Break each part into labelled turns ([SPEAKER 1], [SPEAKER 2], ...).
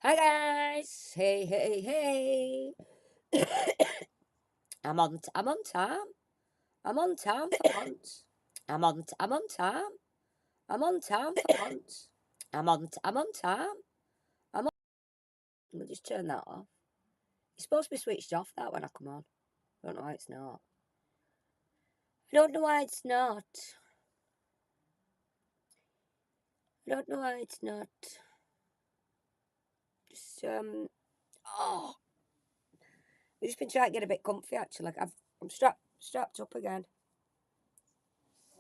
[SPEAKER 1] Hi guys. Hey, hey, hey. I'm on time. I'm on time for once. I'm on time. I'm on time for once. I'm on time. I'm on Let me just turn that off. It's supposed to be switched off that when I come on. I don't know why it's not. I don't know why it's not. I don't know why it's not. Just oh I've just been trying to get a bit comfy actually. Like I'm strapped up again.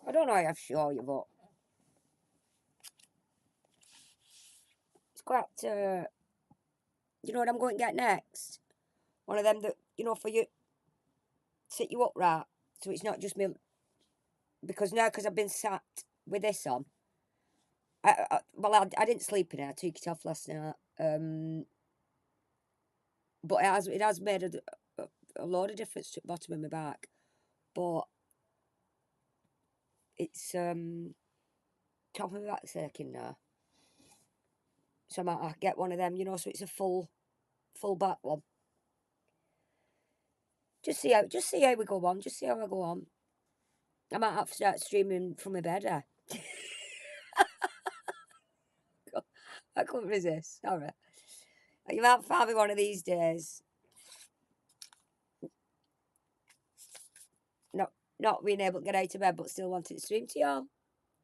[SPEAKER 1] I don't know how I've show you, but it's quite you know what I'm going to get next? One of them that, for you, sit you up right. So it's not just me. Because now, because I've been sat with this on, I didn't sleep in it. I took it off last night. But it has made a lot of difference to the bottom of my back. But it's top of my back's aching now. So I might get one of them, so it's a full back one. Just see how we go on. Just see how I go on. I might have to start streaming from my bed. I couldn't resist. Sorry. You might find me one of these days. Not being able to get out of bed, but still wanting to stream to y'all.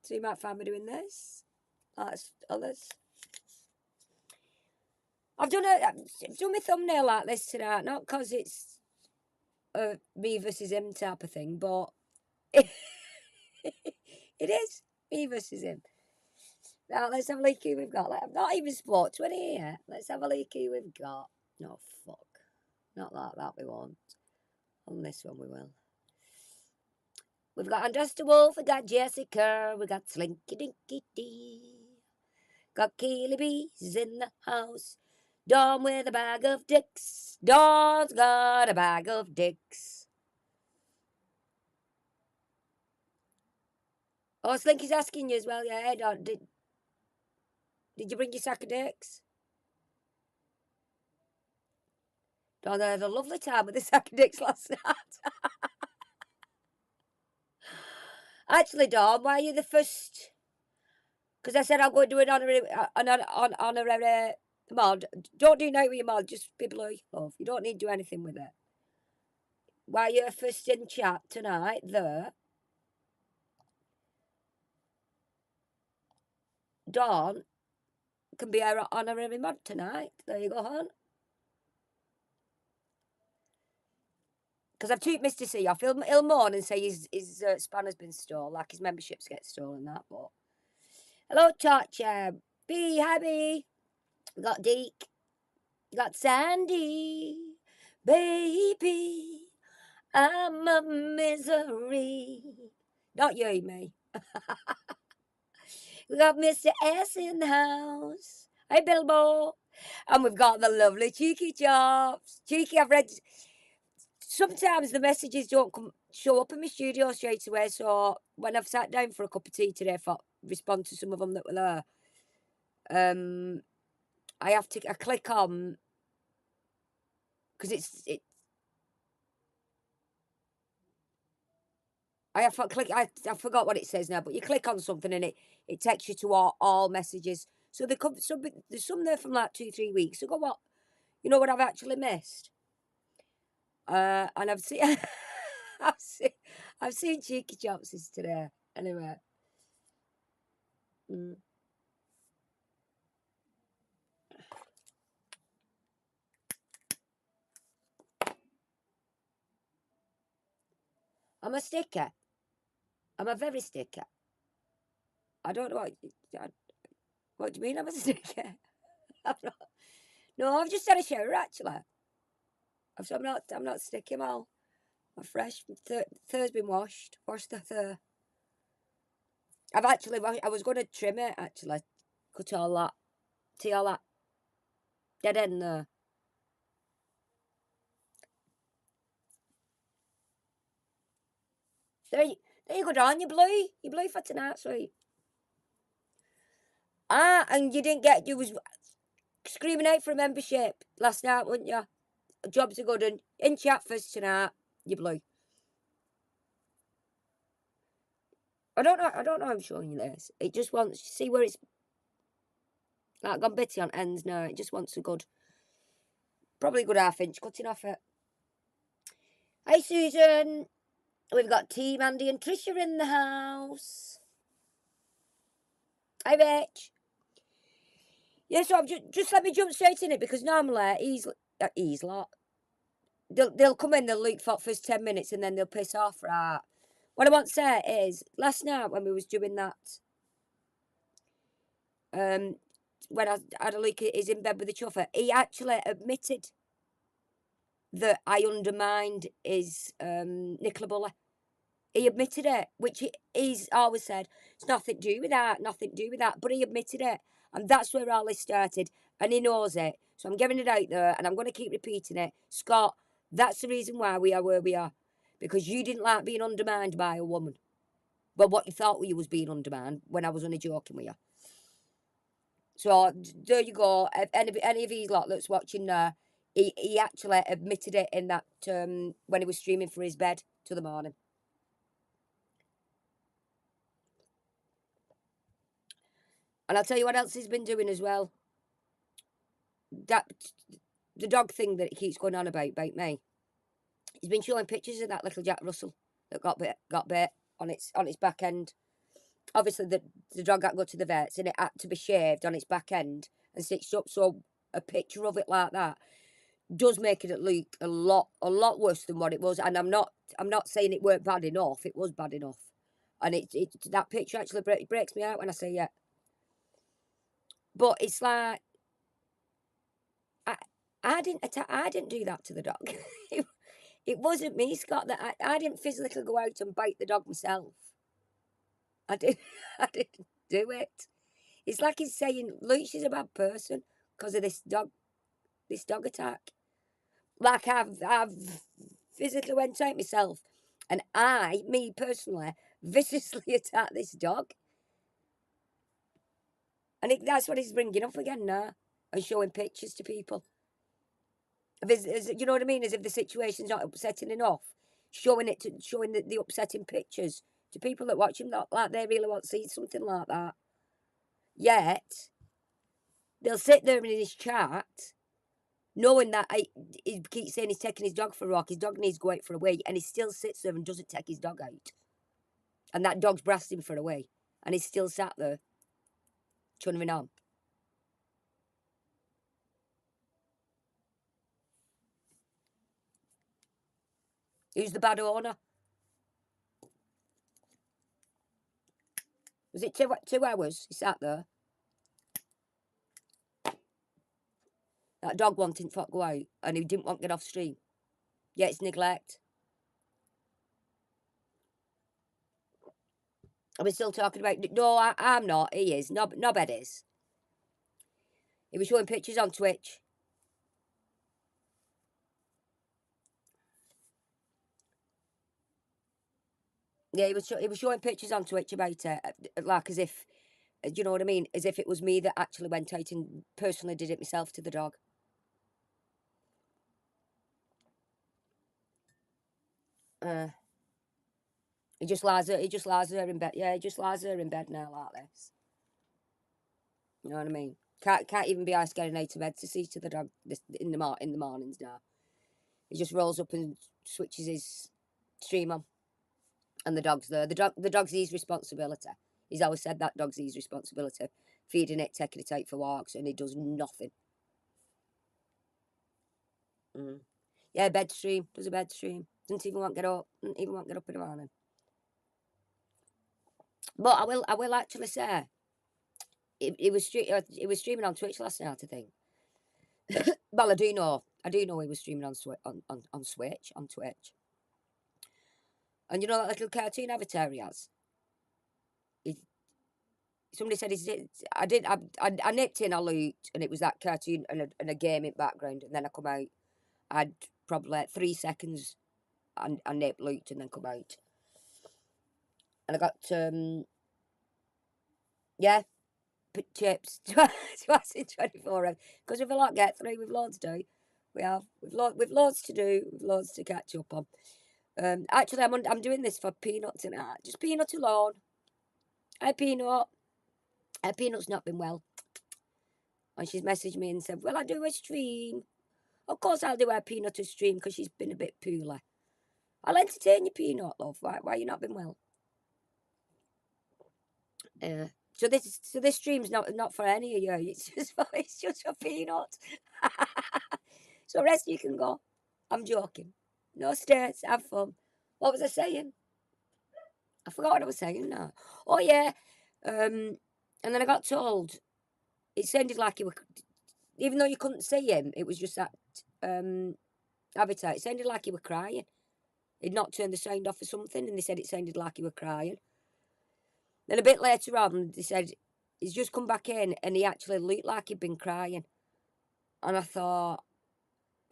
[SPEAKER 1] So you might find me doing this. That's others. I've done my thumbnail like this tonight, not because it's a me versus him type of thing, but it is me versus him. Now let's have a look who we've got. I've not even spot 20 yet. Let's have a look who we've got. No, fuck. Not like that we won't. On this one we will. We've got Andresta Wolf, we got Jessica, we got Slinky Dinky Dee. Got Keely Bees in the house. Dawn with a bag of dicks. Dawn's got a bag of dicks. Oh, Slinky's asking you as well, yeah. Hey, Dawn, did you bring your sack of dicks? Dawn, I had a lovely time with the sack of dicks last night. Actually, Dawn, why are you the first? Because I said I'm going to do an honorary mod. Don't do nothing with your mod, just people who you love. You don't need to do anything with it. Why you're first in chat tonight, there. Dawn can be our honorary mod tonight. There you go, hon. Because I've took Mr. C off. He'll moan and say his spanner's been stolen, like his memberships get stolen, that, but... Hello, Torture. B, hi, B. We got Deke. We got Sandy. Baby, I'm a misery. Not you, me. We got Mr. S in the house. Hey, Bilbo. And we've got the lovely Cheeky Chops. Cheeky, I've read... Sometimes the messages don't show up in my studio straight away, so when I've sat down for a cup of tea today for respond to some of them that were there, I click on, because I forgot what it says now, but you click on something and it takes you to all messages. So there's some there from like 2-3 weeks ago. What I've actually missed? And I've seen I've seen Cheeky Chops today. Anyway. I'm a sticker. I'm a very sticker. I don't know what do you mean I'm a sticker? I'm not. No, I've just had a shower actually. I'm not sticky, Mal. I'm fresh. Thir's been washed. Washed the third. I was going to trim it actually. Cut all that. See all that dead end there. There you go, Dawn. You blue. You blue for tonight, sweet. And you didn't get. screaming out for a membership last night, weren't you? Jobs are good and in chat first tonight. You blue. I don't know how I'm showing you this. It just wants, see where it's like gone bitty on ends now. It just wants a good, probably a good half inch cutting off it. Hey Susan, we've got Team Andy and Trisha in the house. Hi Rich. Yeah, so I'm just let me jump straight in it because normally he's lot. They'll come in, they'll look for first 10 minutes and then they'll piss off, right? What I want to say is, last night when we was doing that, when I had a look at is in bed with the chuffer, he actually admitted that I undermined his Nicola Bully. He admitted it, which he's always said, it's nothing to do with that, nothing to do with that. But he admitted it. And that's where all this started. And he knows it. So I'm giving it out there and I'm going to keep repeating it. Scott, that's the reason why we are where we are. Because you didn't like being undermined by a woman. Well, what you thought you was being undermined when I was only joking with you. So there you go. Any of you lot that's watching there, he actually admitted it in that when he was streaming for his bed till the morning. And I'll tell you what else he's been doing as well. That the dog thing that he keeps going on about me. He's been showing pictures of that little Jack Russell that got bit on its back end. Obviously, the dog had to go to the vets and it had to be shaved on its back end and stitched up. So a picture of it like that does make it look a lot worse than what it was. And I'm not saying it weren't bad enough. It was bad enough. And it that picture actually breaks me out when I see it. But it's like I didn't do that to the dog. It wasn't me, Scott. That I didn't physically go out and bite the dog myself. I didn't. I didn't do it. It's like he's saying, "Look, she's a bad person because of this dog attack." Like I've physically went out myself, and me personally, viciously attacked this dog, and that's what he's bringing up again now and showing pictures to people. You know what I mean? As if the situation's not upsetting enough, showing the upsetting pictures to people that watch him, not like they really want to see something like that. Yet they'll sit there in his chat, knowing that he keeps saying he's taking his dog for a walk. His dog needs to go out for a wee, and he still sits there and doesn't take his dog out. And that dog's brassed him for a wee, and he's still sat there, chunnering on. Who's the bad owner? Was it 2 hours he sat there? That dog wanting to go out, and he didn't want to get off stream. Yeah, it's neglect. Are we still talking about? No, I'm not. He is. Nobed is. He was showing pictures on Twitch. Yeah, he was showing pictures on Twitch about it, like as if, do you know what I mean? As if it was me that actually went out and personally did it myself to the dog. He just lies there. He just lies there in bed. Yeah, he just lies there in bed now like this. You know what I mean? Can't even be asked getting out of bed to see to the dog in the mornings now. He just rolls up and switches his stream on, and the dog's there. The dog's his responsibility. He's always said that dog's his responsibility, feeding it, taking it out for walks, and he does nothing. Yeah, bed stream. Does a bed stream. Doesn't even want to get up. Doesn't even want to get up in the morning. But I will actually say, it was streaming on Twitch last night, I think. Well, I do know he was streaming on Switch, on Twitch. And you know that little cartoon avatar he has? Somebody said I nipped in, I looked, and it was that cartoon and a game in background, and then I come out. I'd probably 3 seconds, and I nipped, looked, and then come out. And I got, yeah. chips twice in 24 hours. Because we've a lot to get through, we've loads to do. We've loads to do, we've loads to catch up on. Actually, I'm doing this for Peanut tonight. Just Peanut alone. Hi, Peanut. Peanut's not been well. And she's messaged me and said, "Will I do a stream?" Of course I'll do her Peanut a stream because she's been a bit poorly. I'll entertain you, Peanut, love. Why you not been well? So this stream's not for any of you. It's just for Peanut. So rest you can go. I'm joking. No stress. Have fun. What was I saying? I forgot what I was saying now. Oh yeah. And then I got told it sounded like he were, even though you couldn't see him, it was just that habitat. It sounded like he were crying. He'd not turned the sound off or something, and they said it sounded like he were crying. Then a bit later on, they said he's just come back in, and he actually looked like he'd been crying. And I thought,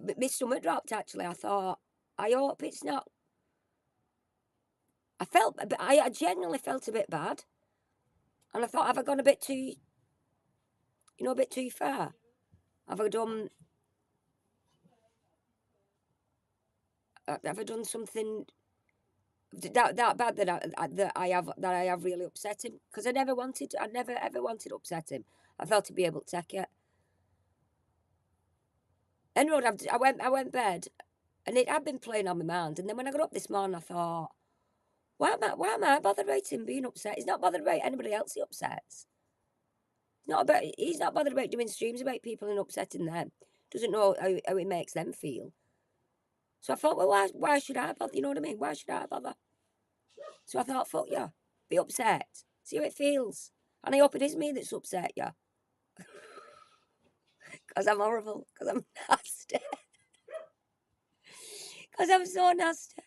[SPEAKER 1] my stomach dropped. Actually, I thought, I hope it's not. I genuinely felt a bit bad, and I thought, have I gone a bit too, a bit too far? Have I done? Have I done something that bad that I have really upset him? Because I never ever wanted to upset him. I felt to be able to take it. Anyway, I went bed, and it had been playing on my mind. And then when I got up this morning, I thought, why am I bothered about him being upset? He's not bothered about anybody else he upsets. He's not bothered about doing streams about people and upsetting them. Doesn't know how it makes them feel. So I thought, well, why should I bother? You know what I mean? Why should I bother? So I thought, fuck you. Be upset. See how it feels. And I hope it is me that's upset you. Because I'm horrible. Because I'm nasty. Because I'm so nasty.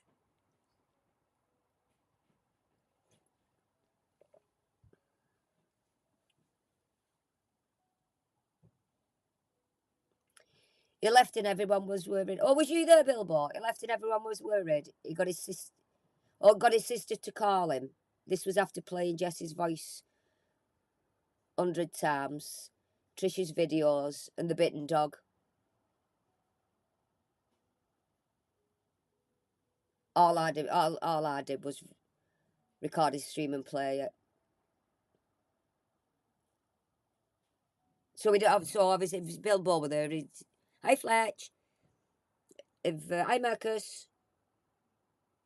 [SPEAKER 1] He left and everyone was worried. Oh, was you there, Bilbo? He left and everyone was worried. He got his sister. Oh, got his sister to call him. This was after playing Jess's voice 100 times, Trish's videos, and the bitten dog. All I did was record his stream and play it. So obviously if Bilbo were there, hi Fletch. If hi Marcus.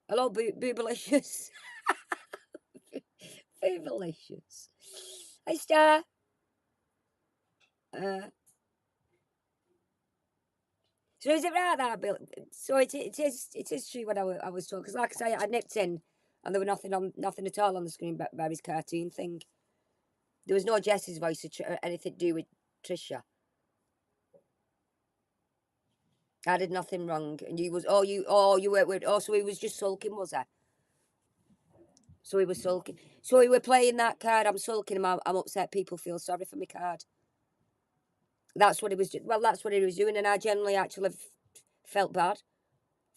[SPEAKER 1] Hello Boobalicious. Boobalicious. Hi Star. So is it right that Bill? So it is true what I was told, because like I say, I nipped in and there was nothing at all on the screen but his cartoon thing. There was no Jess's voice or anything to do with Trisha. I did nothing wrong, and you were so he was just sulking, was I? So he was sulking. So he were playing that card. I'm sulking. I'm upset. People feel sorry for me card. That's what he was. Well, that's what he was doing, and I generally actually felt bad.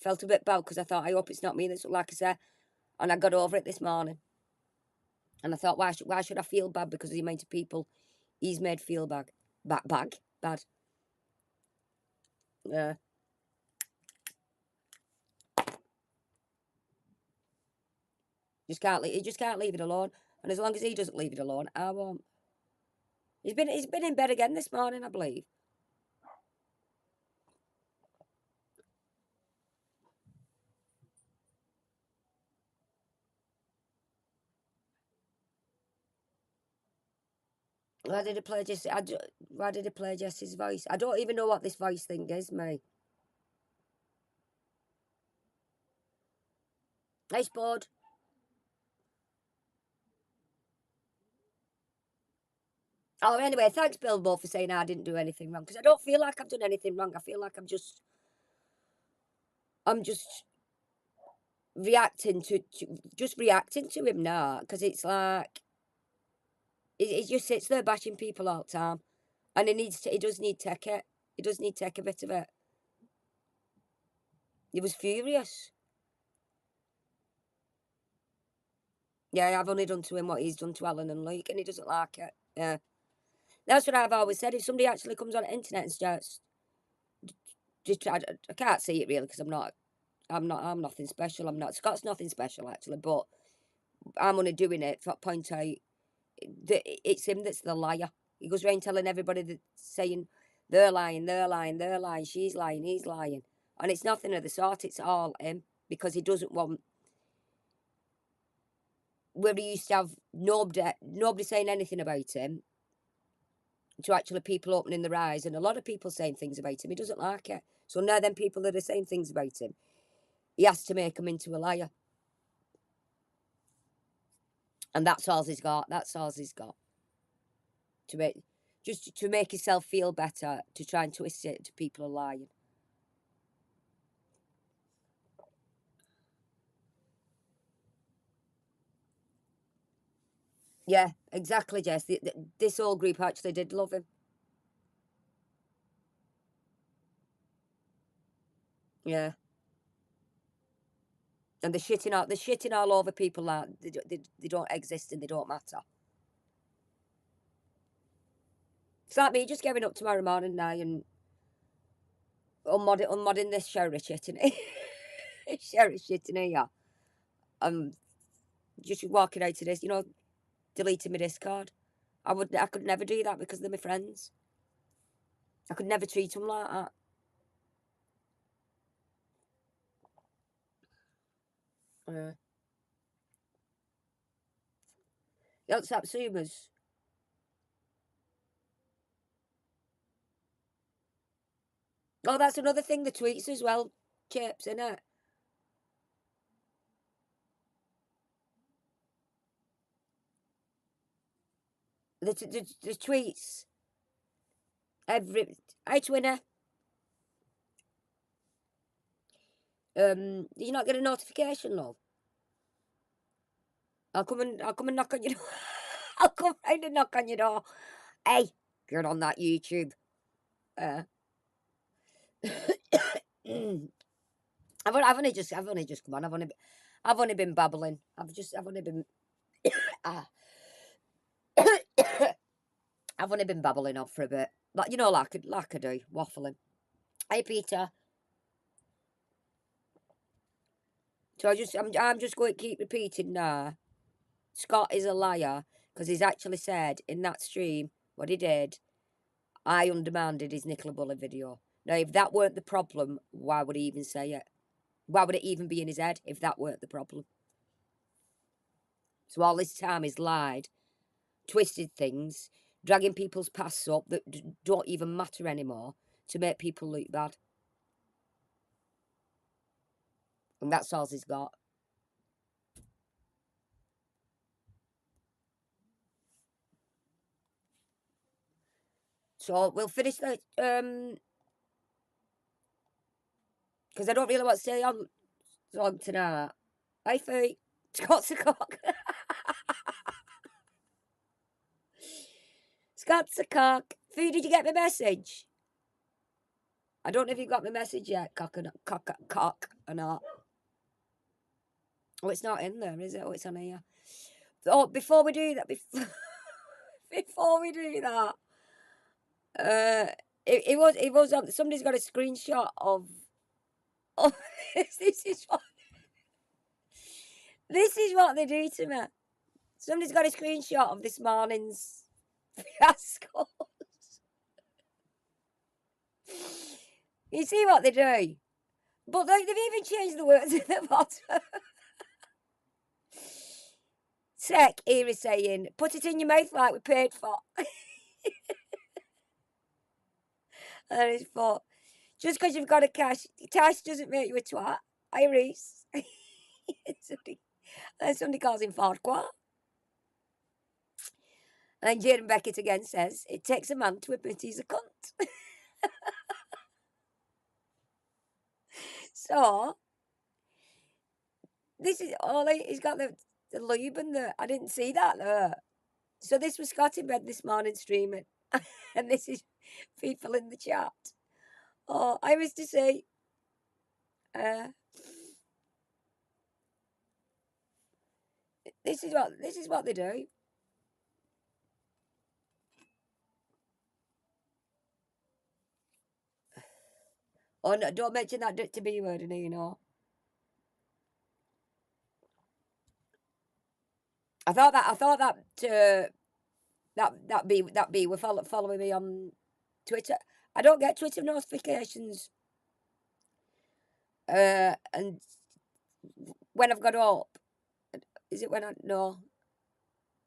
[SPEAKER 1] Felt a bit bad because I thought, I hope it's not me that's like I said, and I got over it this morning. And I thought, why should I feel bad because the amount of people he's made feel bad. Yeah. He just can't leave it alone. And as long as he doesn't leave it alone, I won't. He's been in bed again this morning, I believe. Why did he play Why did he play Jesse's voice? I don't even know what this voice thing is, mate. Nice board. Oh, anyway, thanks, Bilbo, for saying I didn't do anything wrong, because I don't feel like I've done anything wrong. I feel like I'm just reacting to him now, because it's like he just sits there bashing people all the time, and he does need to take it. He does need to take a bit of it. He was furious. Yeah, I've only done to him what he's done to Alan and Luke, and he doesn't like it. Yeah. That's what I've always said. If somebody actually comes on the internet and starts, just I can't see it really because I'm nothing special. I'm not. Scott's nothing special actually, but I'm only doing it for point out that it's him that's the liar. He goes around telling everybody that saying they're lying, they're lying, they're lying, she's lying, he's lying, and it's nothing of the sort. It's all him because he doesn't want. Where he used to have nobody saying anything about him, to actually people opening their eyes, and a lot of people saying things about him. He doesn't like it. So now then people that are saying things about him, he has to make them into a liar. And that's all he's got. That's all he's got. To make just to make himself feel better, to try and twist it to people are lying. Yeah, exactly, Jess. This whole group actually did love him. Yeah. And they're shitting all over people that they don't exist and they don't matter. It's like me just getting up tomorrow morning now and unmodding this shower shit in it. Shower shit in here. I'm just walking out to this, deleting my Discord. I could never do that because they're my friends. I could never treat them like that. Yeah. That's Satsumas. Oh, that's another thing, the tweets as well, Chips, innit? The tweets, hi Twinner, did you not get a notification, love? I'll come and knock on your door. I'll come round and knock on your door. Hey, get on that YouTube. Uh, I've only just come on. I've only been babbling. I've only been ah, I've only been babbling on for a bit. Like I do, waffling. Hey Peter. So I'm just going to keep repeating now. Scott is a liar because he's actually said in that stream what he did. I undermined his Nicola Bully video. Now, if that weren't the problem, why would he even say it? Why would it even be in his head if that weren't the problem? So all this time he's lied, twisted things, dragging people's pasts up that don't even matter anymore to make people look bad. And that's all he's got. So we'll finish that because I don't really want to stay on tonight. Hey, Fee. Scott's a cock. Scott's a cock. Fee, did you get my message? I don't know if you got my message yet, cock or not. Oh, it's not in there, is it? Oh, it's on here. Oh, before we do that, before we do that, uh, it was on. Somebody's got a screenshot of. Oh, this is what they do to me. Somebody's got a screenshot of this morning's fiasco. You see what they do, but they've even changed the words at the bottom. Tech here is saying, "Put it in your mouth like we paid for." And it's thought, just because you've got a cash doesn't make you a twat. Iris. somebody calls him Farquhar. And then Jaden Beckett again says, it takes a man to admit he's a cunt. So, this is all he's got the lube and I didn't see that there. So this was Scott in bed this morning streaming. And this is people in the chat. Oh, I was to say, uh, this is what they do. Oh no, don't mention that to B word, you know. I thought that that B were following me on Twitter. I don't get Twitter notifications. And when I've got up, is it when I no?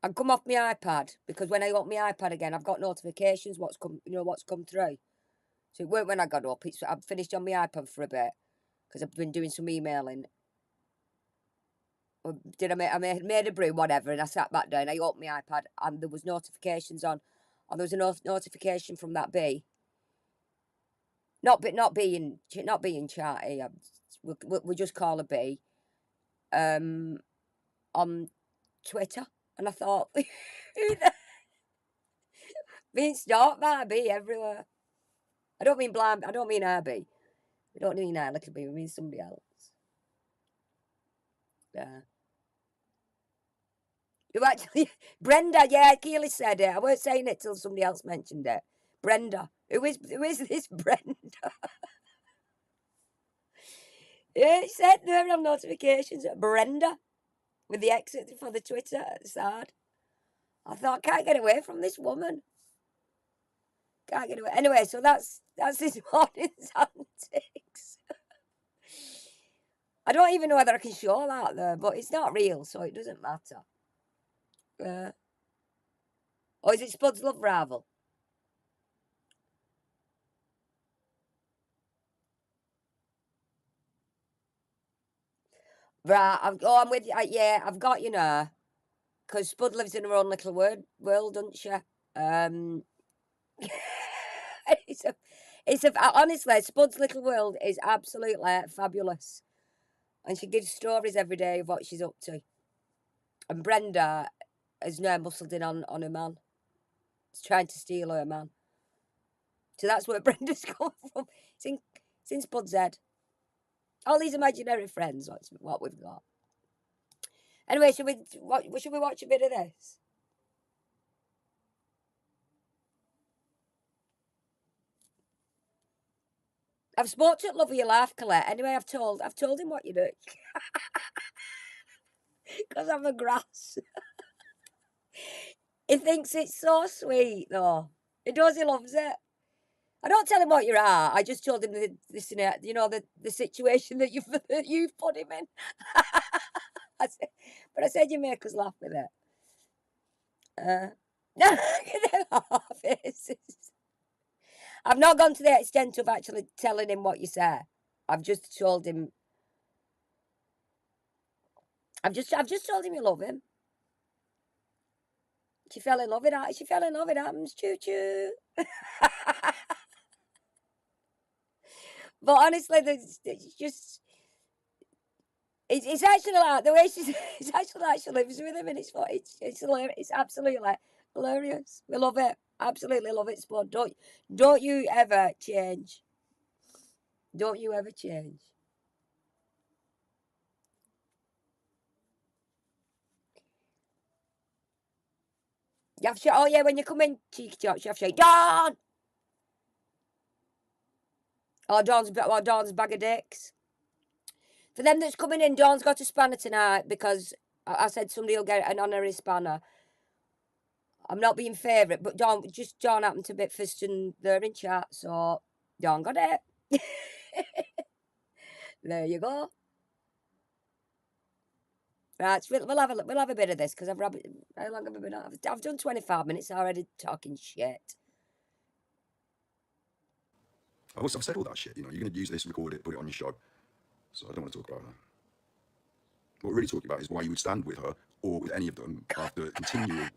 [SPEAKER 1] I come off my iPad because when I open my iPad again, I've got notifications. What's come through. So it weren't when I got up. I've finished on my iPad for a bit because I've been doing some emailing. I made a brew, whatever, and I sat back down. I opened my iPad and there was notifications on, and there was a notification from that B. Not being chatty. We just call a B. On Twitter, and I thought, being stalked by a B everywhere. I don't mean blind. I don't mean our B. We don't mean our little B. We mean somebody else. Yeah. Who actually? Brenda. Yeah, Keely said it. I weren't saying it till somebody else mentioned it. Brenda. Who is this Brenda? Yeah, it said there on notifications. Brenda with the exit for the Twitter at the side. I thought, can't get away from this woman. Can't get away. Anyway, so that's this morning's antics. I don't even know whether I can show that there, but it's not real, so it doesn't matter. Or is it Spud's Love Rival? Right, I'm with you. Yeah, I've got you now. Because Spud lives in her own little world, doesn't she? Um, it's honestly, Spud's little world is absolutely fabulous. And she gives stories every day of what she's up to. And Brenda has now muscled in on her man. He's trying to steal her man. So that's where Brenda's come from. Since Bud's head. All these imaginary friends, what we've got. Anyway, should we watch a bit of this? I've spoke to Love of Your Life, Colette. Anyway, I've told him what you do. Because I'm a grass. He thinks it's so sweet, though. He does, he loves it. I don't tell him what you are. I just told him the situation that you've put him in. But I said you make us laugh with it. I've not gone to the extent of actually telling him what you say. I've just told him. I've just told him you love him. She fell in love with that. She fell in love with Adams. Choo choo. But honestly, it's just. It's actually like the way she's. It's actually like she lives with him, and it's hilarious. It's absolutely hilarious. We love it. Absolutely love it, Spud. Don't you ever change. Don't you ever change. You have to, oh yeah, when you come in, cheeky chops, you have to say, Dawn! Or Dawn's bag of dicks. For them that's coming in, Dawn's got a spanner tonight because I said somebody will get an honorary spanner. I'm not being favourite, but Dawn happened to be fisting there in chat, so Dawn got it. There you go. Right, we'll have a bit of this because how long have I been on? I've done 25 minutes already talking shit.
[SPEAKER 2] I've said all that shit. You're going to use this, record it, put it on your show. So I don't want to talk about that. What we're really talking about is why you would stand with her or with any of them after continual.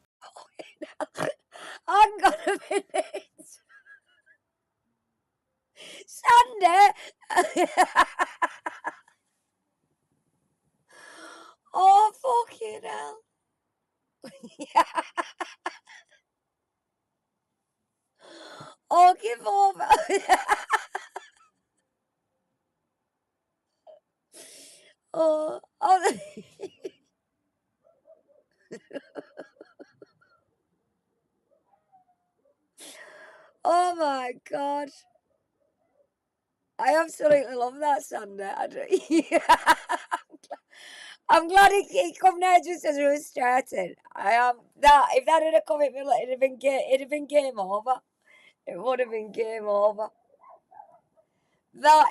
[SPEAKER 1] Hang on a minute. Sandy! Oh, fucking hell. Oh, give over. Oh. Oh my God. I absolutely love that, Sander. I'm glad it come there just as we were starting. I am that if that had come, it'd have been game over. It would have been game over. That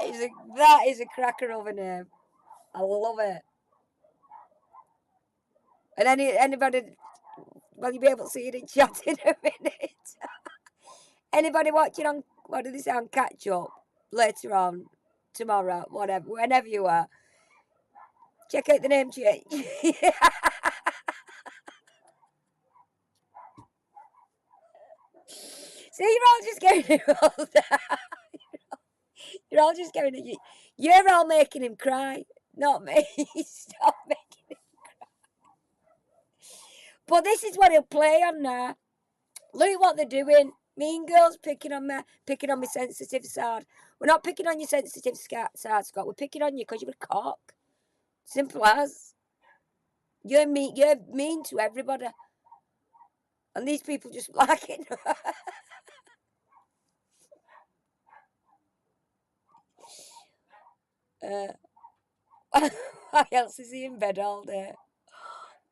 [SPEAKER 1] is a cracker of a name. I love it. And anybody, well, you'll be able to see it in chat in a minute. Anybody watching on what do they say on catch up later on tomorrow, whatever, whenever you are, check out the name change. See, you're all just going. You're all just going. You're all making him cry, not me. Stop making him. But this is what he'll play on now. Look at what they're doing. Mean girls picking on me, picking on my sensitive side. We're not picking on your sensitive side, Scott. We're picking on you because you're a cock. Simple as. You're mean to everybody. And these people just like it. Why else is he in bed all day?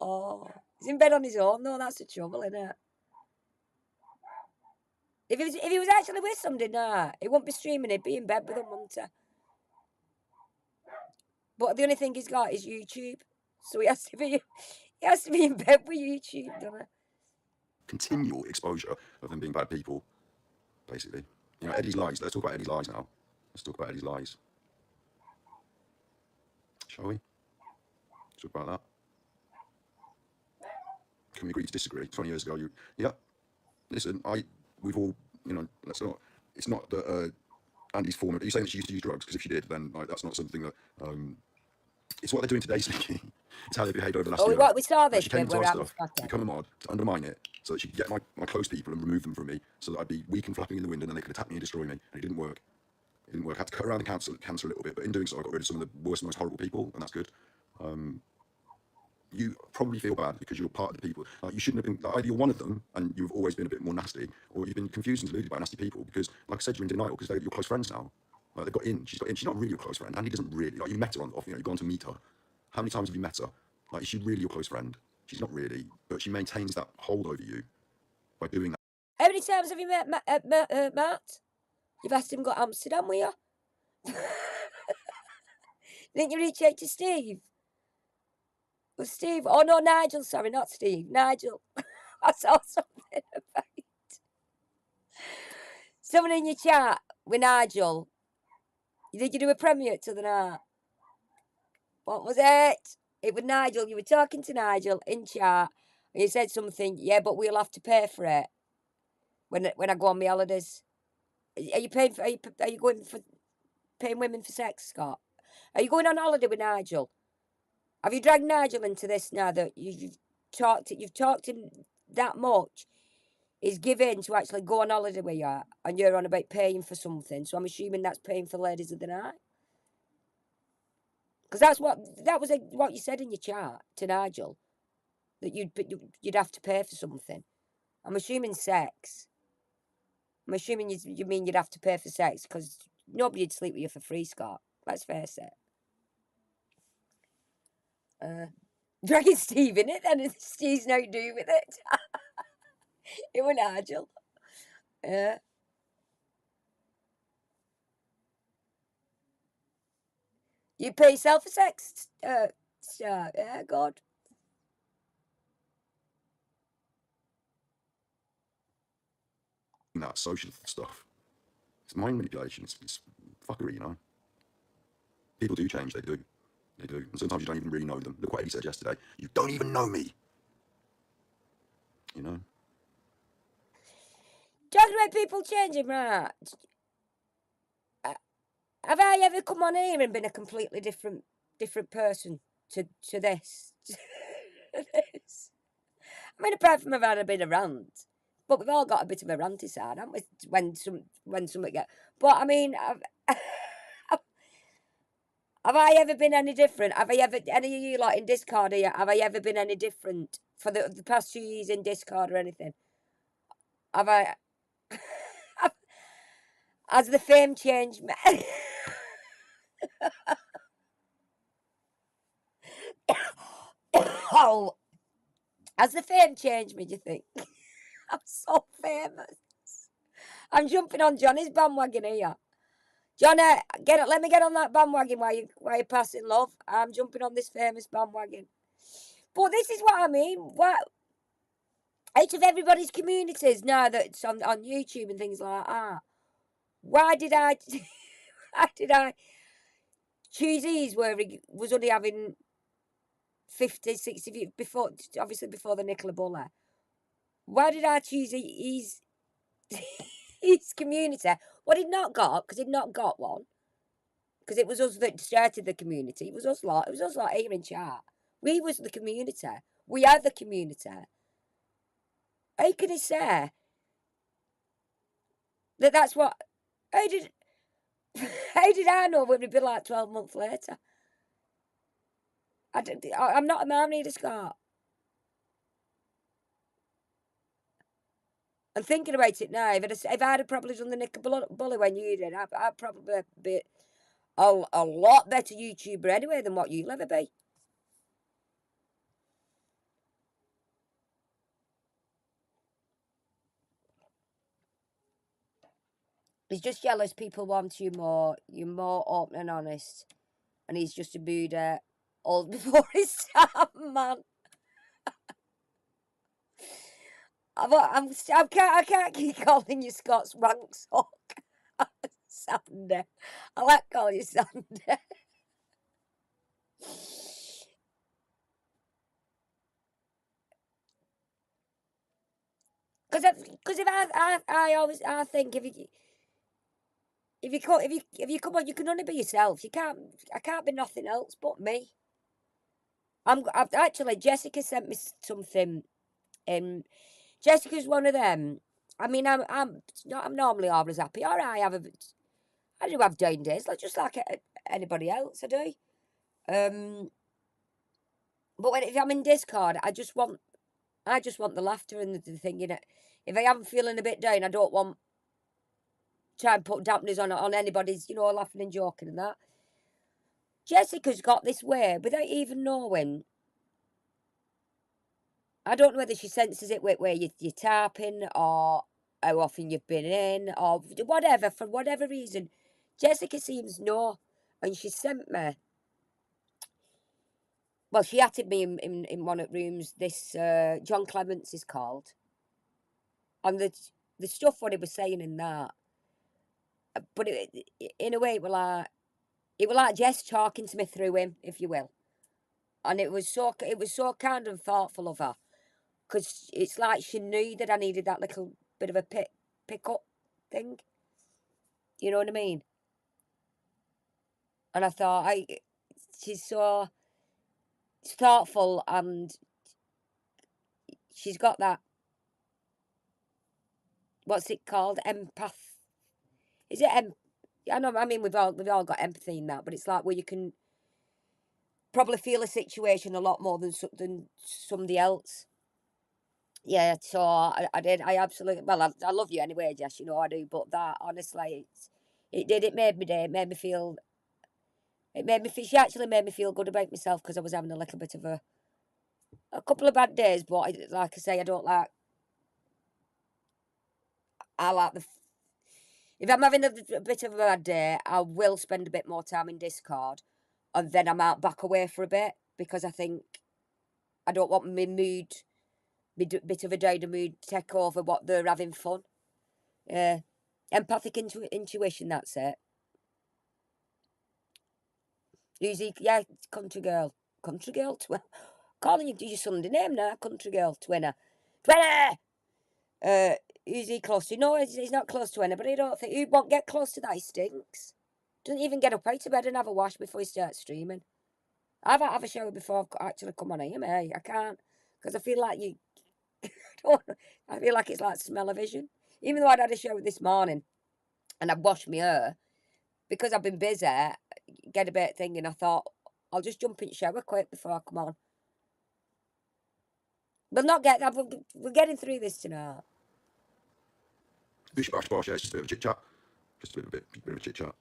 [SPEAKER 1] Oh, he's in bed on his own though. That's the trouble, isn't it? If he was actually with somebody now, he wouldn't be streaming. He'd be in bed with them, wouldn't he? But the only thing he's got is YouTube, so he has to be in bed with YouTube, doesn't he?
[SPEAKER 2] Continual exposure of them being bad people, basically. You know, Eddie's lies. Let's talk about Eddie's lies now. Let's talk about Eddie's lies. Shall we? Talk about that. Can we agree to disagree? 20 years ago, yeah. Listen, we've all, you know, let's not. It's not that Andy's former. Are you saying that she used to use drugs? Because if she did, then like, that's not something that. It's what they're doing today, Sneaky. It's how they behaved over the last year.
[SPEAKER 1] We saw this
[SPEAKER 2] she came
[SPEAKER 1] bit
[SPEAKER 2] into
[SPEAKER 1] where
[SPEAKER 2] our
[SPEAKER 1] I was
[SPEAKER 2] stuff to become a mod, to undermine it, so that she could get my close people and remove them from me, so that I'd be weak and flapping in the wind, and then they could attack me and destroy me. And it didn't work. It didn't work. I had to cut around the cancer a little bit, but in doing so, I got rid of some of the worst, most horrible people, and that's good. You probably feel bad because you're part of the people. Like, you shouldn't have been. Like, either you're one of them and you've always been a bit more nasty, or you've been confused and deluded by nasty people. Because, like I said, you're in denial because they're your close friends now. Like, they've got in. She's got in. She's not really your close friend. Andy doesn't really. Like, you met her on off. You know, you've gone to meet her. How many times have you met her? Like, is she really your close friend? She's not really, but she maintains that hold over you by doing that.
[SPEAKER 1] How many times have you met Matt? You've asked him to go to Amsterdam with you? Didn't you reach out to Steve? Was Steve? Oh no, Nigel. Sorry, not Steve. Nigel. I saw something about someone in your chat with Nigel. Did you do a premiere to the night? What was it? It was Nigel. You were talking to Nigel in chat, and you said something. Yeah, but we'll have to pay for it when I go on my holidays. Are you paying for? Are you going for paying women for sex, Scott? Are you going on holiday with Nigel? Have you dragged Nigel into this now that you've talked him that much? He's given to actually go on holiday with you, and you're on about paying for something. So I'm assuming that's paying for ladies of the night. Because that was what you said in your chat to Nigel, that you'd have to pay for something. I'm assuming sex. I'm assuming you mean you'd have to pay for sex because nobody'd sleep with you for free, Scott. Let's face it. Dragging Steve in it, and Steve's no do with it. It was Nigel. You pay yourself for sex, yeah, God.
[SPEAKER 2] That social stuff. It's mind manipulation. It's fuckery, you know. People do change. They do. They do. And sometimes you don't even really know them. Look what Eddie said yesterday. You don't even know me. You know.
[SPEAKER 1] Talking about people changing, right? Have I ever come on here and been a completely different person to this? This? I mean, apart from I've had a bit of rant, but we've all got a bit of a ranty side, haven't we? When something get. But I mean, have I ever been any different? Have I ever any of you like in Discord here? Have I ever been any different for the past 2 years in Discord or anything? Have I? Has the fame changed me? Well, has the fame changed me, do you think? I'm so famous. I'm jumping on Johnny's bandwagon here. Johnny, get it. Let me get on that bandwagon while you're passing love. I'm jumping on this famous bandwagon. But this is what I mean. What out of everybody's communities now that's on YouTube and things like that, why did I why did I choose these where he was only having 50, 60 views before, obviously before the Nicola Buller? Why did I choose his his community? What he'd not got, because he'd not got one, because it was us that started the community. It was us lot. It was us lot here in chat. We was the community. We are the community. How can he say that? That's what. How did how did I know what it'd be like 12 months later? I'm not a man, neither Scott. And thinking about it now, if I'd have probably done the Nick Bully when you did, I'd probably be a lot better YouTuber anyway than what you'll ever be. He's just jealous people want you more. You're more open and honest. And he's just a Buddha old before his time, man. I can't keep calling you Scott's rank sock. Sandy. I like calling you Sandy. Because if I always I think if you come on, you can only be yourself. I can't be nothing else but me. I've actually Jessica sent me something. Jessica's one of them. I mean, I'm normally always happy. Or I do have down days, like just like anybody else. I do. But if I'm in Discord, I just want the laughter and the thing. You know, if I am feeling a bit down, I don't want try and put dampeners on anybody's, laughing and joking and that. Jessica's got this way without even knowing. I don't know whether she senses it where you're tapping or how often you've been in or whatever, for whatever reason. Jessica seems no. And she sent me, well, she added me in one of the rooms, this John Clements is called. And the stuff what he was saying in that. But in a way, it was like Jess talking to me through him, if you will. And it was so kind and thoughtful of her. Because it's like she knew that I needed that little bit of a pick up thing. You know what I mean? And I thought, she's so thoughtful and she's got that. What's it called? Empath. Is it I know. I mean, we've all got empathy in that, but it's like where you can probably feel a situation a lot more than somebody else. Yeah, so I did. I absolutely. Well, I love you anyway, Jess. You know I do. But that honestly, it did. It made me day. It made me feel. It made me feel. She actually made me feel good about myself because I was having a little bit of a couple of bad days. But like I say, I don't like. I like if I'm having a bit of a bad day, I will spend a bit more time in Discord, and then I might back away for a bit because I think I don't want my mood, bit of a downer mood, to take over what they're having fun. Empathic intuition. That's it. Easy, yeah, country girl. Country girl, calling you your Sunday name now, country girl, Twinner. Twinner! Who's he close to? No, he's not close to anybody. I don't think he won't get close to that. He stinks. Doesn't even get up out of bed and have a wash before he starts streaming. I've had a shower before I've actually come on here, mate. I can't because I feel like you. I feel like it's like smell-o-vision. Even though I'd had a shower this morning and I'd washed my hair because I've been busy, get a bit thinking. I thought I'll just jump in the shower quick before I come on. We'll not get that. We're getting through this tonight.
[SPEAKER 2] Bish bash bosh, yeah, it's just a bit of a chit chat. Just a bit of a chit chat.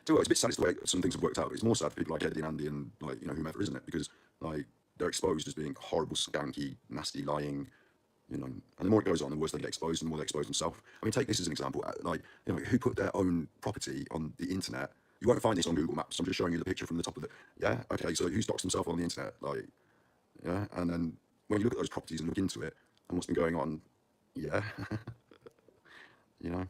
[SPEAKER 2] So it's a bit sad, it's the way some things have worked out. But it's more sad for people like Eddie and Andy and like whomever, isn't it? Because like they're exposed as being horrible, skanky, nasty, lying. And the more it goes on, the worse they get exposed, and the more they expose themselves. I mean, take this as an example. Like, who put their own property on the internet? You won't find this on Google Maps. I'm just showing you the picture from the top of it. Yeah, okay. So who stocks themselves on the internet? Like, yeah, and then when you look at those properties and look into it and what's been going on, yeah, you know.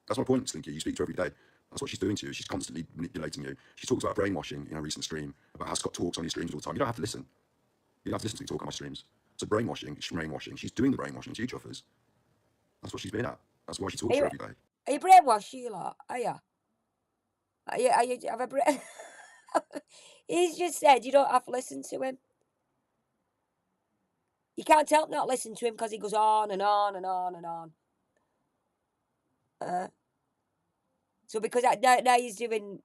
[SPEAKER 2] That's my point, Slinky. You speak to her every day. That's what she's doing to you. She's constantly manipulating you. She talks about brainwashing in a recent stream, about how Scott talks on his streams all the time. You don't have to listen. You don't have to listen to me talk on my streams. So brainwashing, she's brainwashing. She's doing the brainwashing to you chuffers. That's what she's been at. That's why she talks to her every day.
[SPEAKER 1] Are you brainwashed, you lot? Are you? Are you have a brain? He's just said you don't have to listen to him. You can't help not listen to him because he goes on and on and on and on. So because now he's doing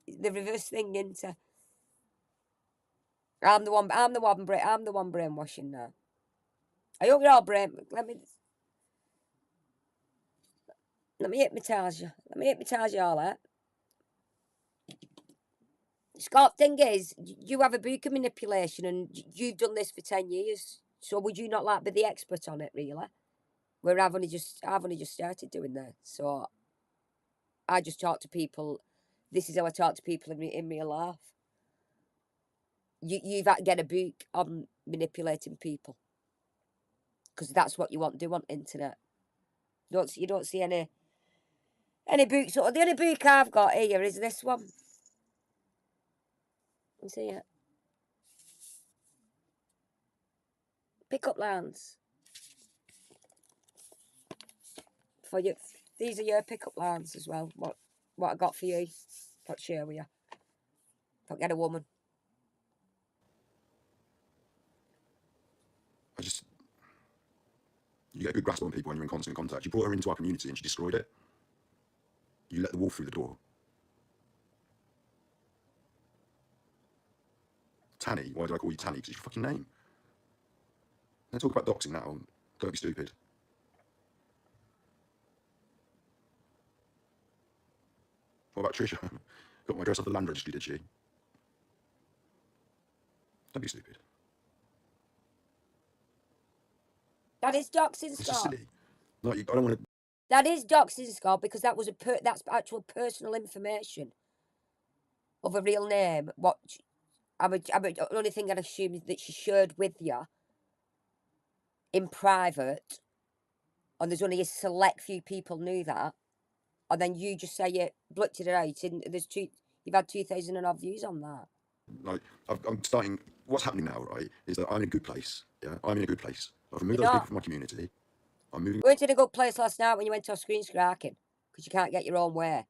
[SPEAKER 1] the reverse thing into. I'm the one brainwashing now. I hope you're all brain. Let me hypnotise you. Let me hypnotise you all that. Scott, thing is, you have a book of manipulation and you've done this for 10 years. So would you not like be the expert on it, really? Where I've only just started doing that. So I just talk to people. This is how I talk to people in real life. You've got to get a book on manipulating people. Because that's what you want to do on internet. You don't see any books. So the only book I've got here is this one. You see it? Pickup lines. For you. These are your pickup lines as well. What I got for you. Not share with you. Don't get a woman.
[SPEAKER 2] You get a good grasp on people when you're in constant contact. You brought her into our community and she destroyed it. You let the wolf through the door. Tanny, why do I call you Tanny? Because it's your fucking name. Let's talk about doxing now. Don't be stupid. What about Trisha? Got my address off the land registry, did she? Don't be stupid.
[SPEAKER 1] That is doxing,
[SPEAKER 2] This is
[SPEAKER 1] Scott.
[SPEAKER 2] silly. Like, I don't want to.
[SPEAKER 1] That is doxing, Scott, because that was that's actual personal information of a real name. What the only thing I'd assume is that she shared with you in private, and there's only a select few people knew that, and then you just say it, blitzed it out, and you've had 2,000 and odd views on that.
[SPEAKER 2] Like, I'm starting. What's happening now, right, is that I'm in a good place. Yeah, I'm in a good place. I've removed those people from my community. I'm moving.
[SPEAKER 1] You weren't in a good place last night when you went off screen scracking because you can't get your own way.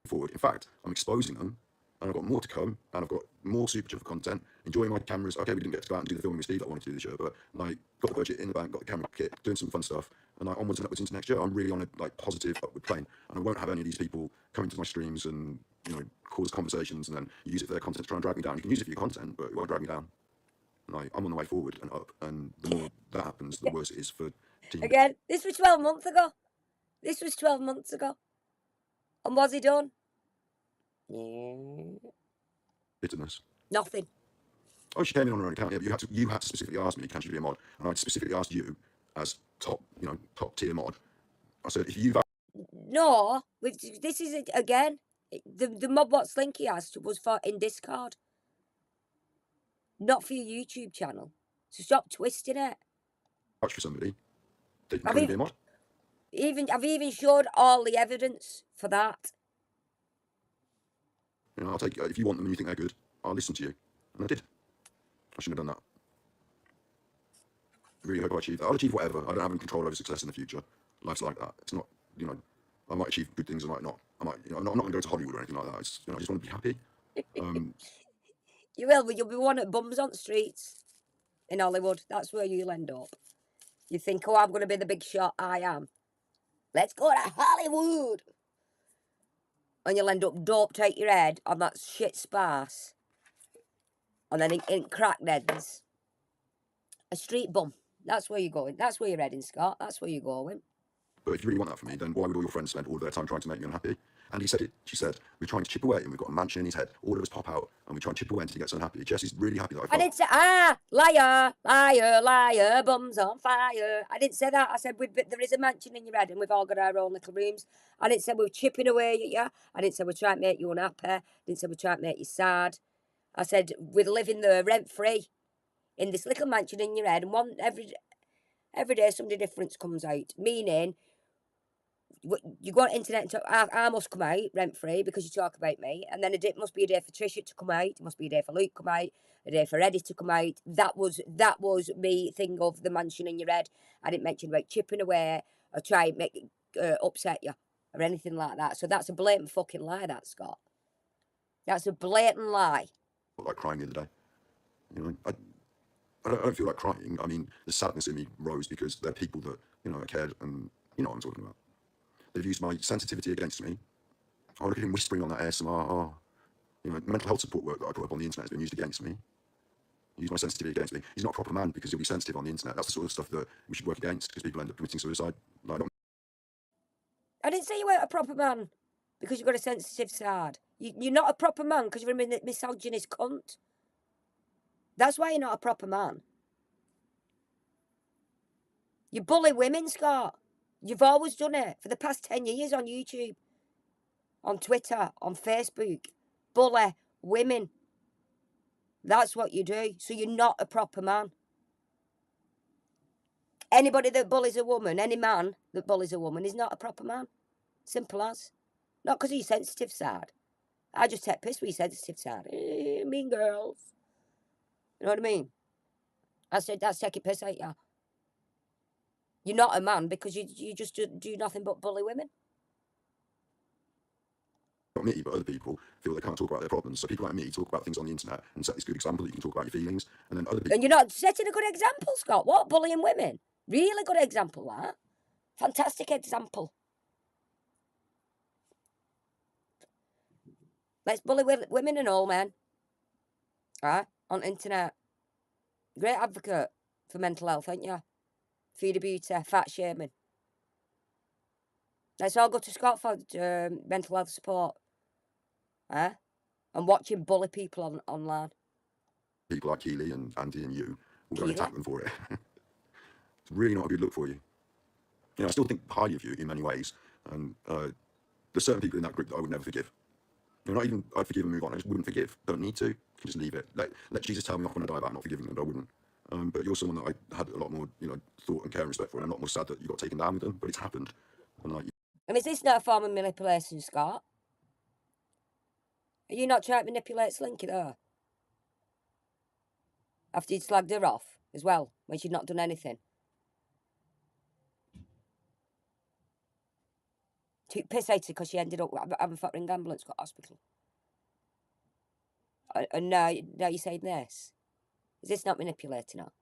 [SPEAKER 2] Forward. In fact, I'm exposing them, and I've got more to come, and I've got more super chuffer content. Enjoying my cameras. Okay, we didn't get to go out and do the filming with Steve that I wanted to do this year, but like got the budget in the bank, got the camera kit, doing some fun stuff, and like onwards and upwards into next year. I'm really on a like positive upward plane, and I won't have any of these people coming to my streams and cause conversations and then use it for their content to try and drag me down. You can use it for your content, but it won't drag me down. Like I'm on the way forward and up, and the more that happens, the worse it is for team.
[SPEAKER 1] Again, this was 12 months ago. And what's he done?
[SPEAKER 2] Bitterness.
[SPEAKER 1] Nothing.
[SPEAKER 2] Oh, she came in on her own account. Yeah, but you had to specifically ask me, can she be a mod? And I specifically asked you as top tier mod. I said, if you've
[SPEAKER 1] No, this is again. The mod what Slinky asked was for in Discord, not for your YouTube channel. So stop twisting it.
[SPEAKER 2] vouched for somebody, they can come and be a mod.
[SPEAKER 1] I've even showed all the evidence for that.
[SPEAKER 2] I'll take if you want them and you think they're good, I'll listen to you, and I did. I shouldn't have done that. I really hope I achieve that. I'll achieve whatever. I don't have any control over success in the future. Life's like that. It's not, I might achieve good things, I might not. I'm not going to go to Hollywood or anything like that. It's, I just want to be happy.
[SPEAKER 1] You will, but you'll be one of bums on the streets in Hollywood. That's where you'll end up. You think, oh, I'm going to be the big shot. I am. Let's go to Hollywood. And you'll end up doped out your head on that shit sparse. And then in crackheads. A street bum. That's where you're going. That's where you're heading, Scott. That's where you're going.
[SPEAKER 2] But if you really want that from me, then why would all your friends spend all of their time trying to make me unhappy? And he said it. She said, we're trying to chip away and we've got a mansion in his head. All of us pop out and we try and chip away until he gets unhappy. Jesse's really happy that I
[SPEAKER 1] I
[SPEAKER 2] felt.
[SPEAKER 1] didn't say, liar, liar, liar, bums on fire. I didn't say that. I said, there is a mansion in your head and we've all got our own little rooms. I didn't say we're chipping away at you. I didn't say we're trying to make you unhappy. I didn't say we're trying to make you sad. I said, we're living there rent-free in this little mansion in your head, and every day somebody different comes out, meaning you go on internet and talk, I must come out rent free because you talk about me, and then it must be a day for Trisha to come out, it must be a day for Luke to come out, a day for Eddie to come out. That was me thing of the mansion in your head. I didn't mention about chipping away or try and make upset you or anything like that. So that's a blatant fucking lie, that, Scott. That's a blatant lie.
[SPEAKER 2] Like crying the other day. You know, I don't feel like crying. I mean, the sadness in me rose because they're people that, you know, I cared, and you know what I'm talking about. They've used my sensitivity against me. Oh, look at him whispering on that ASMR. Oh, you know, mental health support work that I put up on the internet has been used against me. Use my sensitivity against me. He's not a proper man because he'll be sensitive on the internet. That's the sort of stuff that we should work against because people end up committing suicide. Like,
[SPEAKER 1] I didn't say you weren't a proper man because you've got a sensitive side. You're not a proper man because you're a misogynist cunt. That's why you're not a proper man. You bully women, Scott. You've always done it for the past 10 years on YouTube, on Twitter, on Facebook. Bully women. That's what you do. So you're not a proper man. Anybody that bullies a woman, any man that bullies a woman is not a proper man. Simple as. Not because of your sensitive side. I just take piss with your sensitive side. Mean girls. You know what I mean? I said that's taking piss out you. You're not a man because you just do nothing but bully women.
[SPEAKER 2] not me, but other people feel they can't talk about their problems. So people like me talk about things on the internet and set this good example that you can talk about your feelings. And then other people.
[SPEAKER 1] And you're not setting a good example, Scott. What? Bullying women? Really good example, that. Fantastic example. Let's bully women and all men. Right? On internet. Great advocate for mental health, ain't you? Feed a beauty, fat shaming. Let's all go to Scott for mental health support. And watch him bully people online.
[SPEAKER 2] People like Keely and Andy and you will go and attack them for it. It's really not a good look for you. You know, I still think highly of you in many ways. And there's certain people in that group that I would never forgive. You know, not even I'd forgive and move on. I just wouldn't forgive. Don't need to. You can just leave it. Let Jesus tell me off when I die about not forgiving them, but I wouldn't. But you're someone that I had a lot more, you know, thought and care and respect for, and I'm a lot more sad that you got taken down with them. But it's happened.
[SPEAKER 1] And is this not a form of manipulation, Scott? Are you not trying to manipulate Slinky though? After you'd slagged her off as well, when she'd not done anything. Took piss out because she ended up having fucking ambulance, got hospital. And now you're saying this? Is this not manipulating her?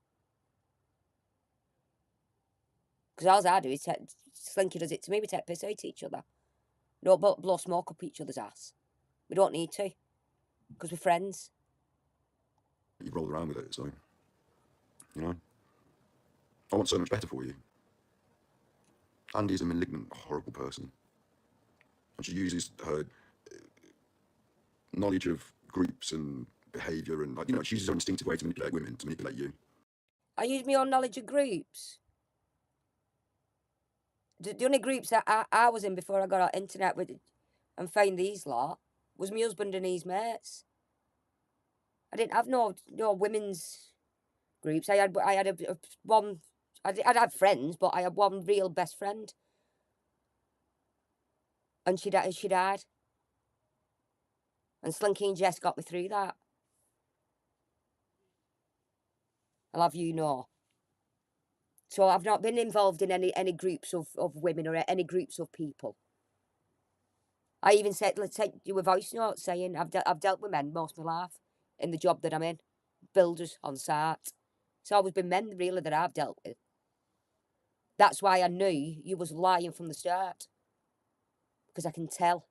[SPEAKER 1] Because all I do is Slinky does it to me. We take piss out each other. We don't blow smoke up each other's ass. We don't need to. Because we're friends.
[SPEAKER 2] You've rolled around with it, so, you know. I want so much better for you. Andy's a malignant, horrible person. And she uses her knowledge of groups and behaviour and, like, you know, she uses her instinctive way to manipulate women, to manipulate you.
[SPEAKER 1] I use my own knowledge of groups. The only groups that I was in before I got on internet with and found these lot was my husband and his mates. I didn't have no women's groups. I had one. I'd have friends, but I had one real best friend, and she died. And Slinky and Jess got me through that. I'll have you know. So I've not been involved in any groups of women or any groups of people. I even said, let's take you a voice note saying I've dealt with men most of my life in the job that I'm in, builders on site. It's always been men really that I've dealt with. That's why I knew you was lying from the start, because I can tell.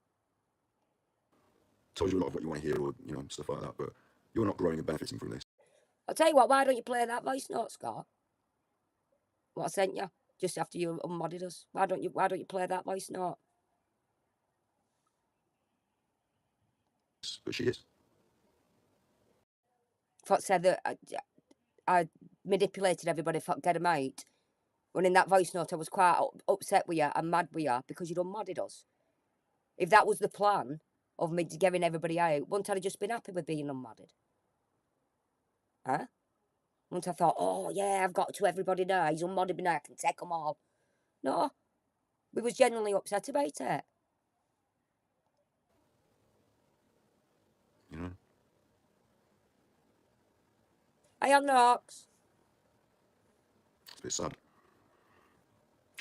[SPEAKER 2] Tells you a lot of what you want to hear, or, you know, stuff like that. But you're not growing and benefiting from this.
[SPEAKER 1] I'll tell you what. Why don't you play that voice note, Scott? What I sent you? just after you unmodded us. Why don't you play that voice note?
[SPEAKER 2] But she is.
[SPEAKER 1] Thought said that I manipulated everybody for get 'em out. When in that voice note, I was quite upset with you and mad with you because you'd unmodded us. If that was the plan of me getting everybody out, wouldn't I have just been happy with being unmodded? Huh? Once I thought, oh yeah, I've got to everybody now, he's unmodded me now, I can take them all. No, we was genuinely upset about it.
[SPEAKER 2] You know,
[SPEAKER 1] I am Knox.
[SPEAKER 2] it's a bit sad.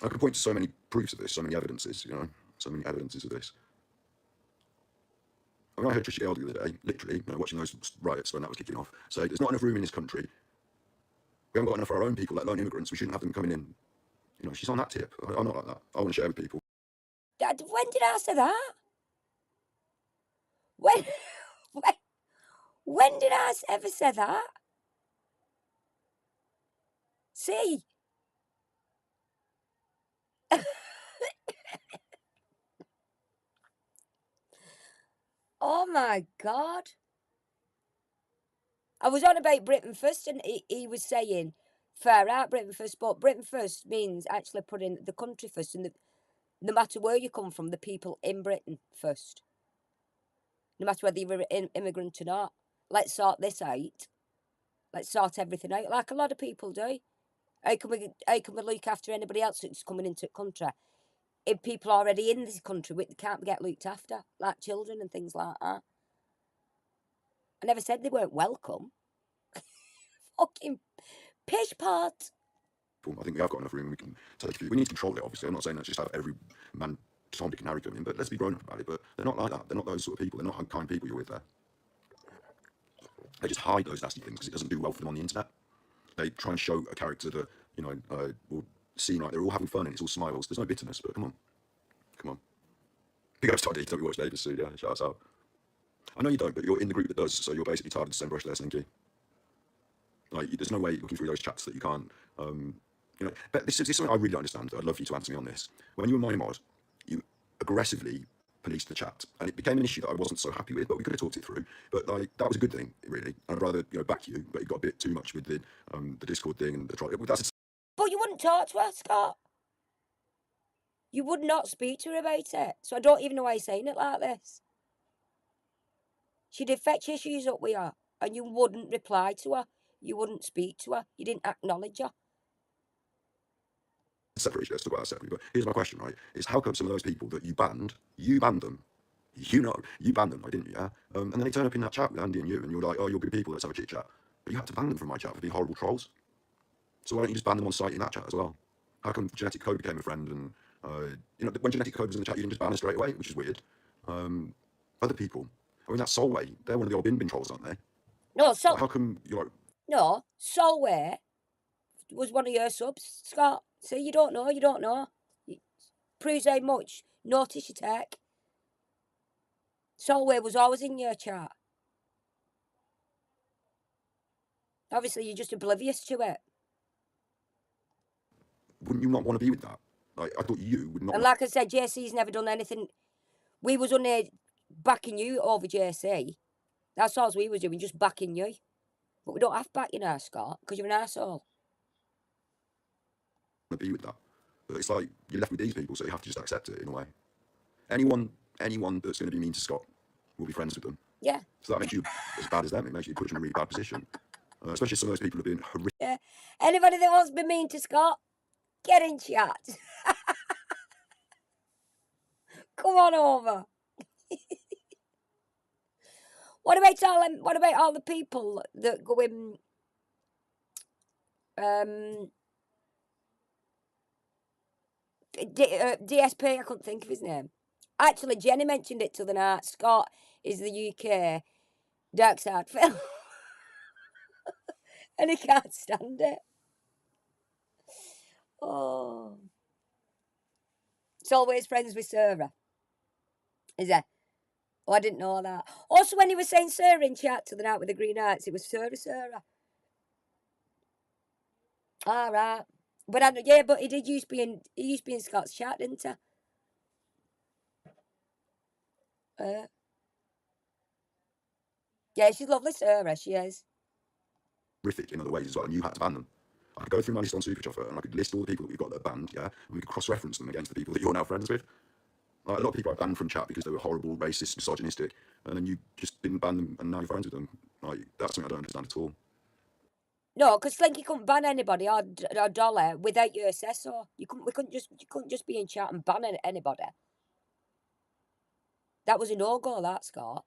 [SPEAKER 2] I could point to so many proofs of this, so many evidences, you know, so many evidences of this. I mean, I heard Tricia Gale the other day, literally, you know, watching those riots when that was kicking off, say there's not enough room in this country. We haven't got enough for our own people, let alone immigrants. We shouldn't have them coming in. You know, she's on that tip. I'm not like that. I want to share with people.
[SPEAKER 1] Dad, when did I say that? When, when, when did I ever say that? See? Oh my God. I was on about Britain First, and he was saying, fair out, Britain First, but Britain First means actually putting the country first, and no matter where you come from, the people in Britain first. No matter whether you're an immigrant or not. Let's sort this out. Let's sort everything out, like a lot of people do. How can we look after anybody else that's coming into the country? If people are already in this country, we can't get looked after, like children and things like that. I never said they weren't welcome. Fucking pish pot.
[SPEAKER 2] I think we have got enough room. We can take a few. We need to control it, obviously. I'm not saying let's just have every man, Tom, Dick and Harry come in, but let's be grown up about it. But they're not like that. They're not those sort of people. They're not unkind people you're with there. They just hide those nasty things because it doesn't do well for them on the internet. They try and show a character that, you know, will seem like they're all having fun and it's all smiles. There's no bitterness, but come on. Come on. Big ups, Toddy. Don't we watch Neighbours soon? Yeah, shout us out. I know you don't, but you're in the group that does, so you're basically tired of the same brush there, Slinky. Like, there's no way looking through those chats that you can't, you know. But this is something I really don't understand. I'd love for you to answer me on this. When you were my mod, you aggressively policed the chat, and it became an issue that I wasn't so happy with, but we could have talked it through. But like, that was a good thing, really. I'd rather, you know, back you, but you got a bit too much with the Discord thing and the troll. That's
[SPEAKER 1] But you wouldn't talk to her, Scott. You would not speak to her about it. So I don't even know why you're saying it like this. She did fetch issues up with her, and you wouldn't reply to her. You wouldn't speak to her. You didn't acknowledge her.
[SPEAKER 2] separate issue. Let's talk about that separately. But here's my question, right? Is how come some of those people that you banned them? You know, you banned them, didn't you? Yeah. And then they turn up in that chat with Andy and you, and you're like, oh, you're good people. Let's have a chit chat. But you had to ban them from my chat for being horrible trolls. So why don't you just ban them on site in that chat as well? How come Genetic Code became a friend and you know, when Genetic Code was in the chat, you didn't just ban her straight away, which is weird. Other people, I mean, that Solway, they're one of the old bin trolls, aren't they?
[SPEAKER 1] No, so
[SPEAKER 2] How come you're like?
[SPEAKER 1] No, Solway was one of your subs, Scott. See, you don't know. You don't know. It proves how much notice you take. Solway was always in your chat. Obviously, you're just oblivious to it.
[SPEAKER 2] Wouldn't you not want to be with that? Like, I thought you would not.
[SPEAKER 1] And like I said, JC's never done anything. We was only backing you over JC. That's all we was doing, just backing you. But we don't have to back you now, Scott, because you're an arsehole.
[SPEAKER 2] To be with that. But it's like you're left with these people, so you have to just accept it in a way. Anyone that's going to be mean to Scott will be friends with them.
[SPEAKER 1] Yeah.
[SPEAKER 2] So that makes you as bad as them. It makes you put you in a really bad position. Especially some of those people have been horrific.
[SPEAKER 1] Yeah. Anybody that wants to be mean to Scott, get in chat. Come on over. What about all the people that go in? DSP, I couldn't think of his name. Actually, Jenny mentioned it to the night. Scott is the UK dark side film. And he can't stand it. Oh. It's always friends with Sarah. Is it? Oh, I didn't know that. Also, when he was saying Sarah in chat to the night with the green hearts, it was Sarah. All right. But but he used to be in Scott's chat, didn't he? Yeah, she's lovely, Sarah. She is.
[SPEAKER 2] Horrific in other ways as well, and you had to ban them. I could go through my list on Superchopper and I could list all the people that we've got that are banned, yeah, and we could cross-reference them against the people that you're now friends with. Like, a lot of people I banned from chat because they were horrible, racist, misogynistic, and then you just didn't ban them, and now you're friends with them. Like, that's something I don't understand at all.
[SPEAKER 1] No, because Slinky couldn't ban anybody or Dolly without your say so. You couldn't just be in chat and ban anybody. That was a no-go, that, Scott.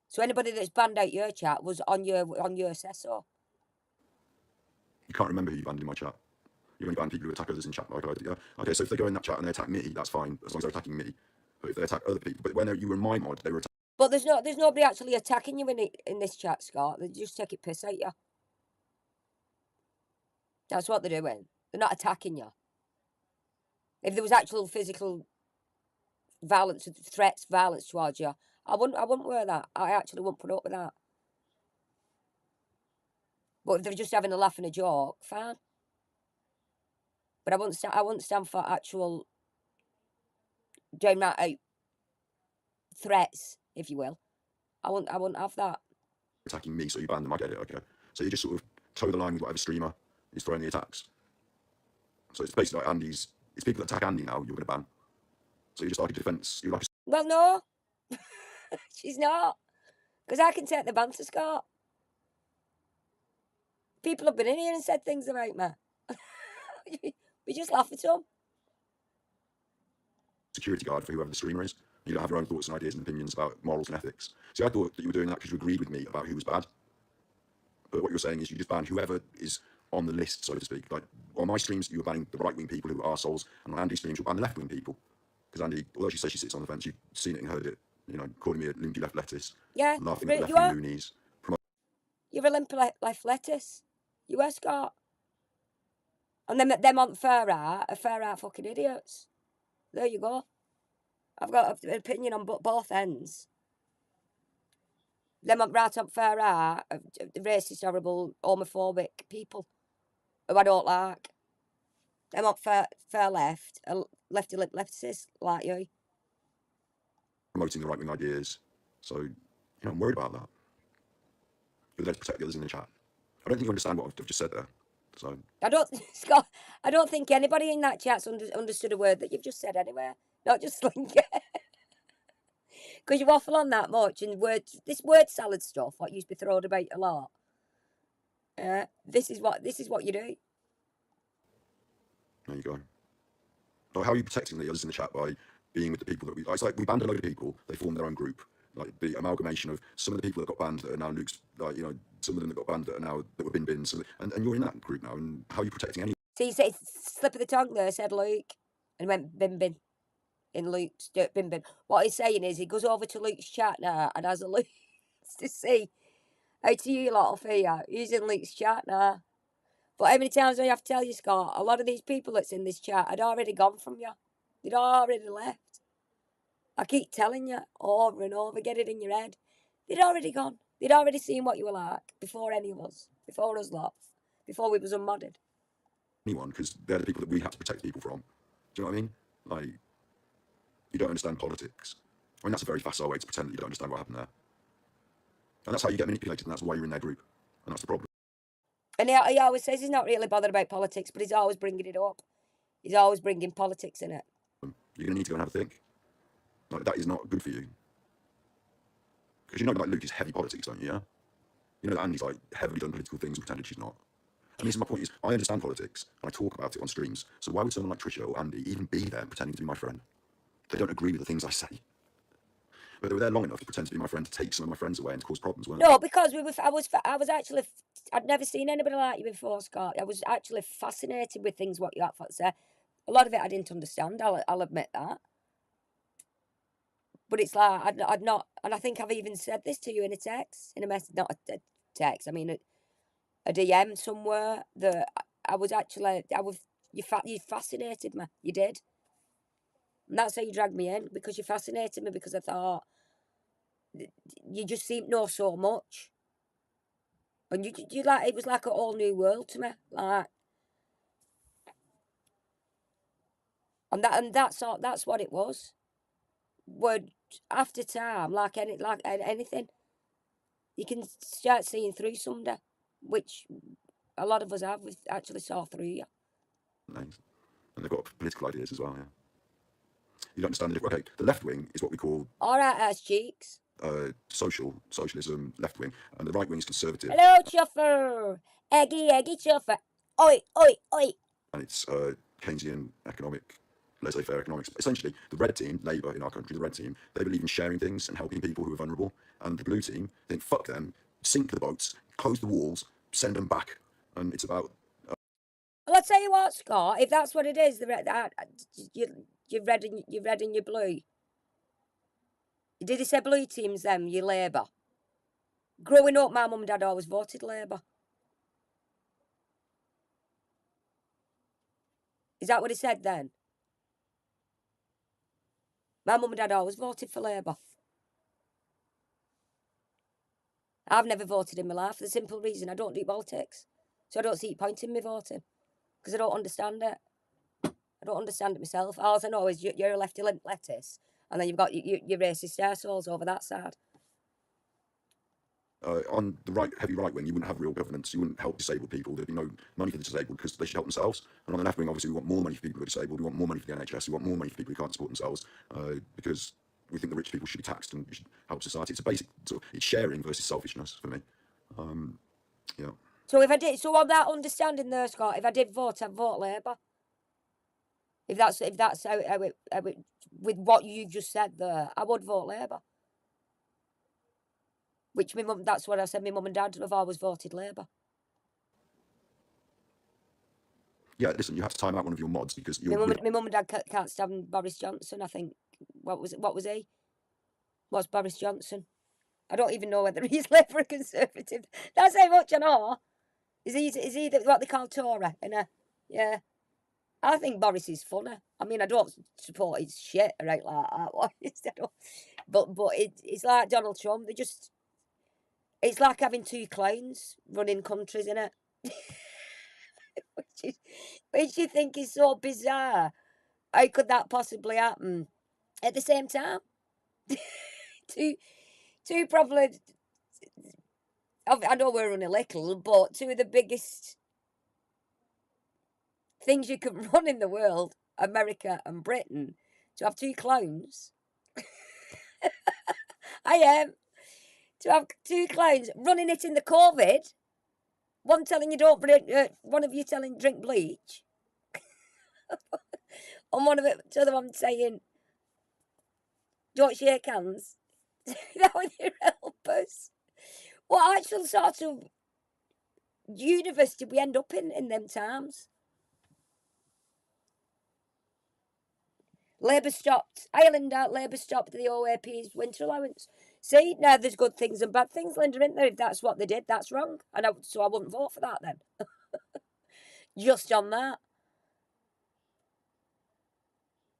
[SPEAKER 1] So anybody that's banned out your chat was on your say so.
[SPEAKER 2] You can't remember who you banned in my chat. You only ban people who attack others in chat. Like, yeah. Okay, so if they go in that chat and they attack me, that's fine, as long as they're attacking me. But if they attack other people, but when you were in my mod, they were attacking.
[SPEAKER 1] But there's nobody actually attacking you in this chat, Scott. They just take it piss out you. That's what they're doing. They're not attacking you. If there was actual physical violence, violence towards you, I wouldn't wear that. I actually wouldn't put up with that. But if they're just having a laugh and a joke, fine. But I wouldn't stand for actual down that out threats, if you will. I wouldn't have that.
[SPEAKER 2] Attacking me, so you ban them. I get it. Okay, so you just sort of toe the line with whatever streamer is throwing the attacks. So it's basically like Andy's. It's people that attack Andy now. You're going to ban. So you just like a defense. You like.
[SPEAKER 1] Well, no, she's not, because I can take the banter, Scott. People have been in here and said things about me. We just laugh at them.
[SPEAKER 2] Security guard for whoever the streamer is. You don't have your own thoughts and ideas and opinions about morals and ethics. See, I thought that you were doing that because you agreed with me about who was bad. But what you're saying is you just ban whoever is on the list, so to speak. Like, on my streams, you were banning the right-wing people who are arseholes, and on Andy's streams, you'll ban the left-wing people. Because Andy, although she says she sits on the fence, you've seen it and heard it, you know, calling me a loony left lettuce.
[SPEAKER 1] Yeah,
[SPEAKER 2] laughing at the
[SPEAKER 1] you are.
[SPEAKER 2] left-wing loonies.
[SPEAKER 1] You're a limp left lettuce. You are, Scott. And them on fair art are fair art fucking idiots. There you go. I've got an opinion on both ends. Them right on fair art are racist, horrible, homophobic people who I don't like. Them on fair left are lefty leftists like you.
[SPEAKER 2] Promoting the right-wing ideas. So, you know, I'm worried about that. You're there to protect the others in the chat. I don't think you understand what I've just said there. So
[SPEAKER 1] I don't, Scott. I don't think anybody in that chat's understood a word that you've just said anywhere. Not just Slinky. Because you waffle on that much and this word salad stuff, what used to be thrown about a lot. This is what you do.
[SPEAKER 2] there you go. Like, how are you protecting the others in the chat by being with the people that we? It's like we banned a load of people. They formed their own group. Like the amalgamation of some of the people that got banned that are now Luke's. Like, you know, some of them that got banned that are now that were bins. And you're in that group now. And how are you protecting any?
[SPEAKER 1] So you say slip of the tongue there, said Luke, and went bin in Luke's bin. What he's saying is he goes over to Luke's chat now and has a look to see how to you lot of here. He's in Luke's chat now. But how many times do I have to tell you, Scott? A lot of these people that's in this chat had already gone from you. They'd already left. I keep telling you over and over, get it in your head. They'd already gone. They'd already seen what you were like before any of us, before us lot, before we was unmodded.
[SPEAKER 2] Anyone, because they're the people that we have to protect people from. Do you know what I mean? Like, you don't understand politics. I mean, that's a very facile way to pretend that you don't understand what happened there. And that's how you get manipulated, and that's why you're in their group. And that's the problem.
[SPEAKER 1] And he always says he's not really bothered about politics, but he's always bringing it up. He's always bringing politics in it.
[SPEAKER 2] You're going to need to go and have a think. Like, that is not good for you. Because you know, like, Luke is heavy politics, don't you, yeah? You know that Andy's, like, heavily done political things and pretended she's not. And this is my point, is I understand politics, and I talk about it on streams. So why would someone like Trisha or Andy even be there pretending to be my friend? They don't agree with the things I say. But they were there long enough to pretend to be my friend, to take some of my friends away and to cause problems, weren't they?
[SPEAKER 1] No, because I was actually, I'd never seen anybody like you before, Scott. I was actually fascinated with things what you had to say. A lot of it I didn't understand, I'll admit that. But it's like, I'd not, and I think I've even said this to you in a text, in a message, not a text, I mean a DM somewhere, that you fascinated me, you did. And that's how you dragged me in, because you fascinated me, because I thought, you just seemed to know so much. And you like, it was like a whole new world to me. Like, and that's what it was. Would after time, like anything, you can start seeing through someday, which a lot of us have. We actually saw through you.
[SPEAKER 2] Names. And they've got political ideas as well, yeah. You don't understand the difference. Okay, the left wing is what we call
[SPEAKER 1] All right, ass cheeks.
[SPEAKER 2] socialism, left wing, and the right wing is conservative.
[SPEAKER 1] Hello, chuffer. Eggy, chuffer. Oi, oi, oi.
[SPEAKER 2] And it's Keynesian economic, laissez-faire economics. Essentially, the red team, Labour in our country, the red team, they believe in sharing things and helping people who are vulnerable. And the blue team think, fuck them, sink the boats, close the walls, send them back. And it's about
[SPEAKER 1] Well, I'll tell you what, Scott. If that's what it is, the red, you're red and you're blue. Did he say blue teams then? You Labour. Growing up, my mum and dad always voted Labour. Is that what he said then? My mum and dad always voted for Labour. I've never voted in my life for the simple reason I don't do politics. So I don't see point in me voting. Because I don't understand it. I don't understand it myself. All I know is you're a lefty lettuce. And then you've got your racist assholes over that side.
[SPEAKER 2] on the heavy right wing, you wouldn't have real governance. You wouldn't help disabled people. There'd be no money for the disabled because they should help themselves. And on the left wing, obviously, we want more money for people who are disabled. We want more money for the NHS. We want more money for people who can't support themselves because we think the rich people should be taxed and we should help society. It's a basic it's sharing versus selfishness for me. Yeah.
[SPEAKER 1] So on that understanding there, Scott, if I did vote, I'd vote Labour. If that's how it, with what you've just said there, I would vote Labour. Which that's what I said. My mum and dad have always voted Labour.
[SPEAKER 2] Yeah, listen, you have to time out one of your mods because
[SPEAKER 1] my mum and dad can't stand Boris Johnson. I think what was he? What's Boris Johnson? I don't even know whether he's Labour or Conservative. That's how much I know. Is he what they call Tory? Yeah. I think Boris is funny. I mean, I don't support his shit or right like that. But it's like Donald Trump. It's like having two clowns running countries, innit? which you think is so bizarre. How could that possibly happen at the same time? two probably. I know we're only little, but two of the biggest things you can run in the world, America and Britain, to have two clowns. I am. To have two clowns running it in the COVID. One telling you don't drink, one of you telling drink bleach. And one of it, the other one saying, don't shake hands. That would help us. What actual sort of universe did we end up in them times? Labour stopped, Labour stopped the OAP's winter allowance. See, now there's good things and bad things, Linda, isn't there? If that's what they did, that's wrong. So I wouldn't vote for that then. Just on that.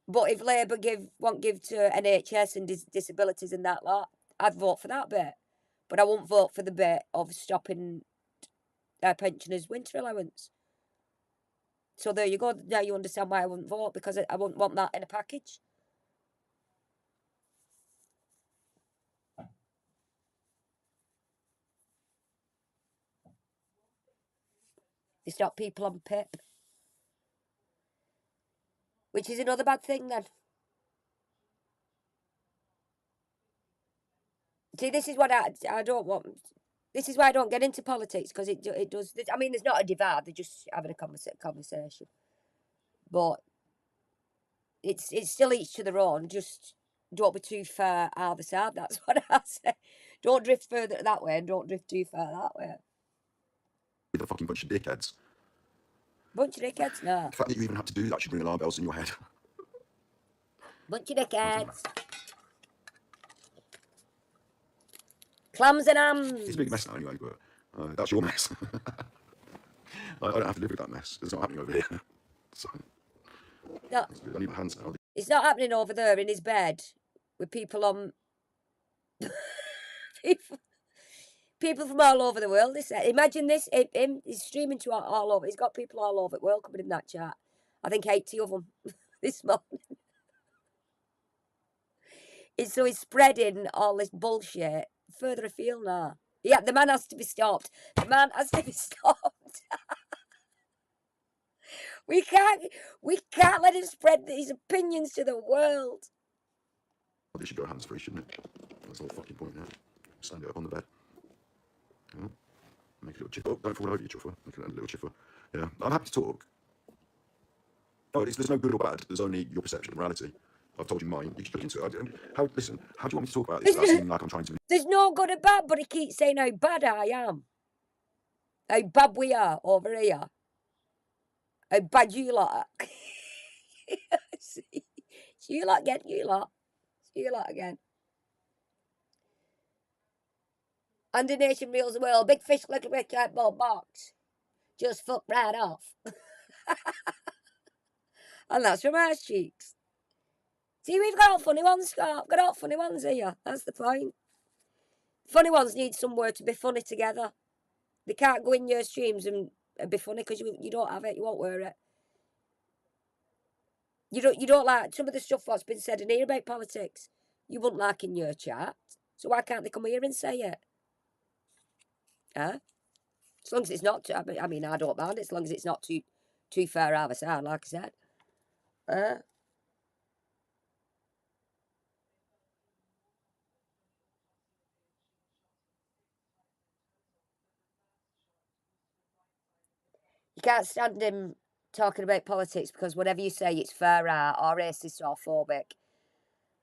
[SPEAKER 1] But if Labour won't give to NHS and disabilities and that lot, I'd vote for that bit. But I won't vote for the bit of stopping our pensioners' winter allowance. So there you go. Now you understand why I wouldn't vote, because I wouldn't want that in a package. They stop people on PIP. Which is another bad thing then. See, this is what I don't want. This is why I don't get into politics, because it does. I mean, there's not a divide. They're just having a conversation. But it's still each to their own. Just don't be too far either side. That's what I say. Don't drift further that way, and don't drift too far that way.
[SPEAKER 2] With a fucking bunch of dickheads.
[SPEAKER 1] Bunch of dickheads, no.
[SPEAKER 2] The fact that you even have to do that should bring alarm bells in your head.
[SPEAKER 1] Bunch of dickheads. Clams and hams.
[SPEAKER 2] It's a big mess now anyway, but that's your mess. I don't have to live with that mess. It's not happening over here. So,
[SPEAKER 1] no.
[SPEAKER 2] I need my hands now.
[SPEAKER 1] It's not happening over there in his bed with people on. people from all over the world. Imagine this. He's streaming to all over. He's got people all over the world coming in that chat. I think 80 of them. this morning. So he's spreading all this bullshit further afield now. Yeah, the man has to be stopped. The man has to be stopped. We can't let him spread his opinions to the world.
[SPEAKER 2] Well, they should go hands free, shouldn't it? That's the whole fucking point, yeah. Stand it up on the bed. Yeah. Make a little chipper. Oh, don't fall over, you chuffer. Make a little chipper. Yeah, I'm happy to talk. No, there's no good or bad. There's only your perception of reality. I've told you mine. You should look into it. Listen, how do you want me to talk about this without seeming like I'm trying to...
[SPEAKER 1] There's no good or bad, but he keeps saying how bad I am. How bad we are over here. How bad you lot are. See? It's you lot again, you lot. It's you lot again. Under nation rules the world. Big fish, little red cardboard box. Just fuck right off. And that's from Ass Cheeks. See, we've got all funny ones, Scott. We've got all funny ones here. That's the point. Funny ones need somewhere to be funny together. They can't go in your streams and be funny because you don't have it. You won't wear it. You don't like some of the stuff that's been said in here about politics. You wouldn't like in your chat. So why can't they come here and say it? Huh? As long as it's not too, I mean, I don't mind. As long as it's not too far either side, like I said. You can't stand him talking about politics because whatever you say, it's far right or racist or phobic.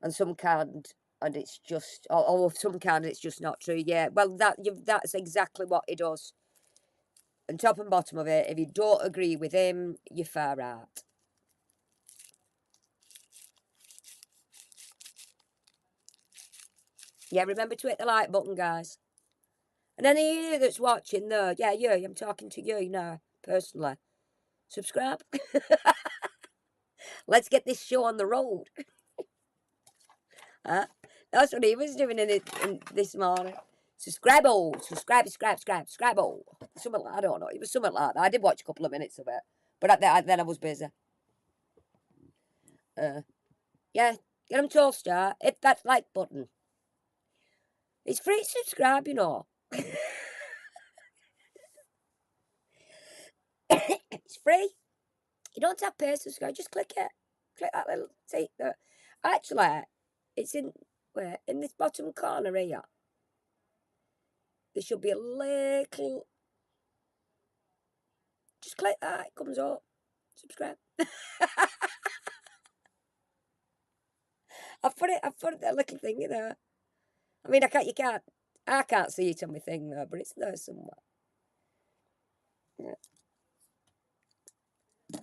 [SPEAKER 1] And some can't, and it's just, or some can, it's just not true. Yeah, well, that's exactly what he does. And top and bottom of it, if you don't agree with him, you're far right. Yeah, remember to hit the like button, guys. And any of you that's watching there, yeah, you, I'm talking to you now, personally. Subscribe. Let's get this show on the road. That's what he was doing in this morning. Subscribe all. Subscribe. Something like, I don't know. It was something like that. I did watch a couple of minutes of it. But then I was busy. Yeah. Get them toaster. Hit that like button. It's free to subscribe, you know. It's free. You don't have to pay to subscribe. Just click it. Click that little... See? Actually, it's in this bottom corner here. There should be a little... Just click that. It comes up. Subscribe. I've put that little thing in there. I mean, I can't see it on my thing though, but it's there somewhere. Yeah.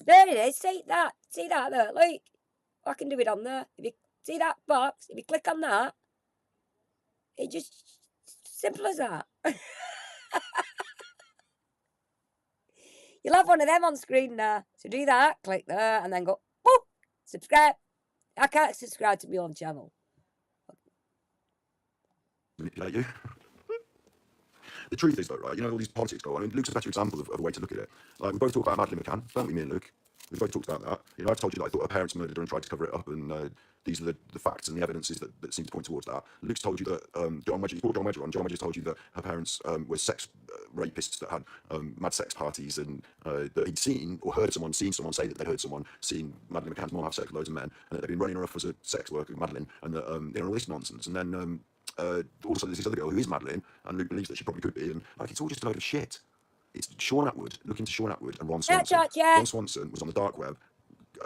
[SPEAKER 1] There it is. See that there? Look, I can do it on there. If you see that box, if you click on that, it just simple as that. You'll have one of them on screen now. So do that, click there, and then go boop, subscribe. I can't subscribe to my own channel.
[SPEAKER 2] Manipulate you. The truth is, though, right, you know, all these politics go on. I mean, Luke's a better example of a way to look at it. Like, we both talk about Madeleine McCann, don't we, me and Luke? We've both talked about that. You know, I've told you that I thought her parents murdered her and tried to cover it up, and these are the facts and the evidences that seem to point towards that. Luke's told you that John Wedger's told you that her parents were sex rapists that had mad sex parties, and that he'd seen or heard someone say that they'd heard someone seen Madeleine McCann's mom have sex with loads of men, and that they'd been running her off as a sex worker, Madeleine, and that you know, all this nonsense. And then also there's this other girl who is Madeleine, and Luke believes that she probably could be, and like, it's all just a load of shit. It's Sean Atwood. Look into Sean Atwood and Ron Swanson. Ron Swanson was on the dark web.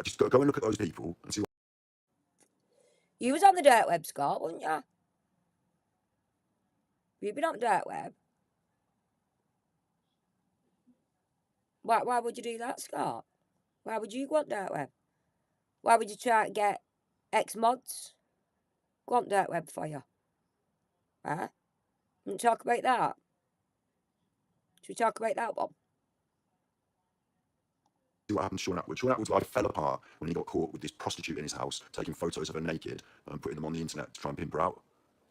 [SPEAKER 2] Just go and look at those people and see what...
[SPEAKER 1] You was on the dark web, Scott, weren't you? You've been on the dark web. Why would you do that, Scott? Why would you go on dark web? Why would you try to get ex-mods go on dark web for you? Huh? And talk about that. Should we talk about that one?
[SPEAKER 2] See what happened to Sean Atwood. Sean Atwood's life fell apart when he got caught with this prostitute in his house, taking photos of her naked and putting them on the internet to try and pimp her out.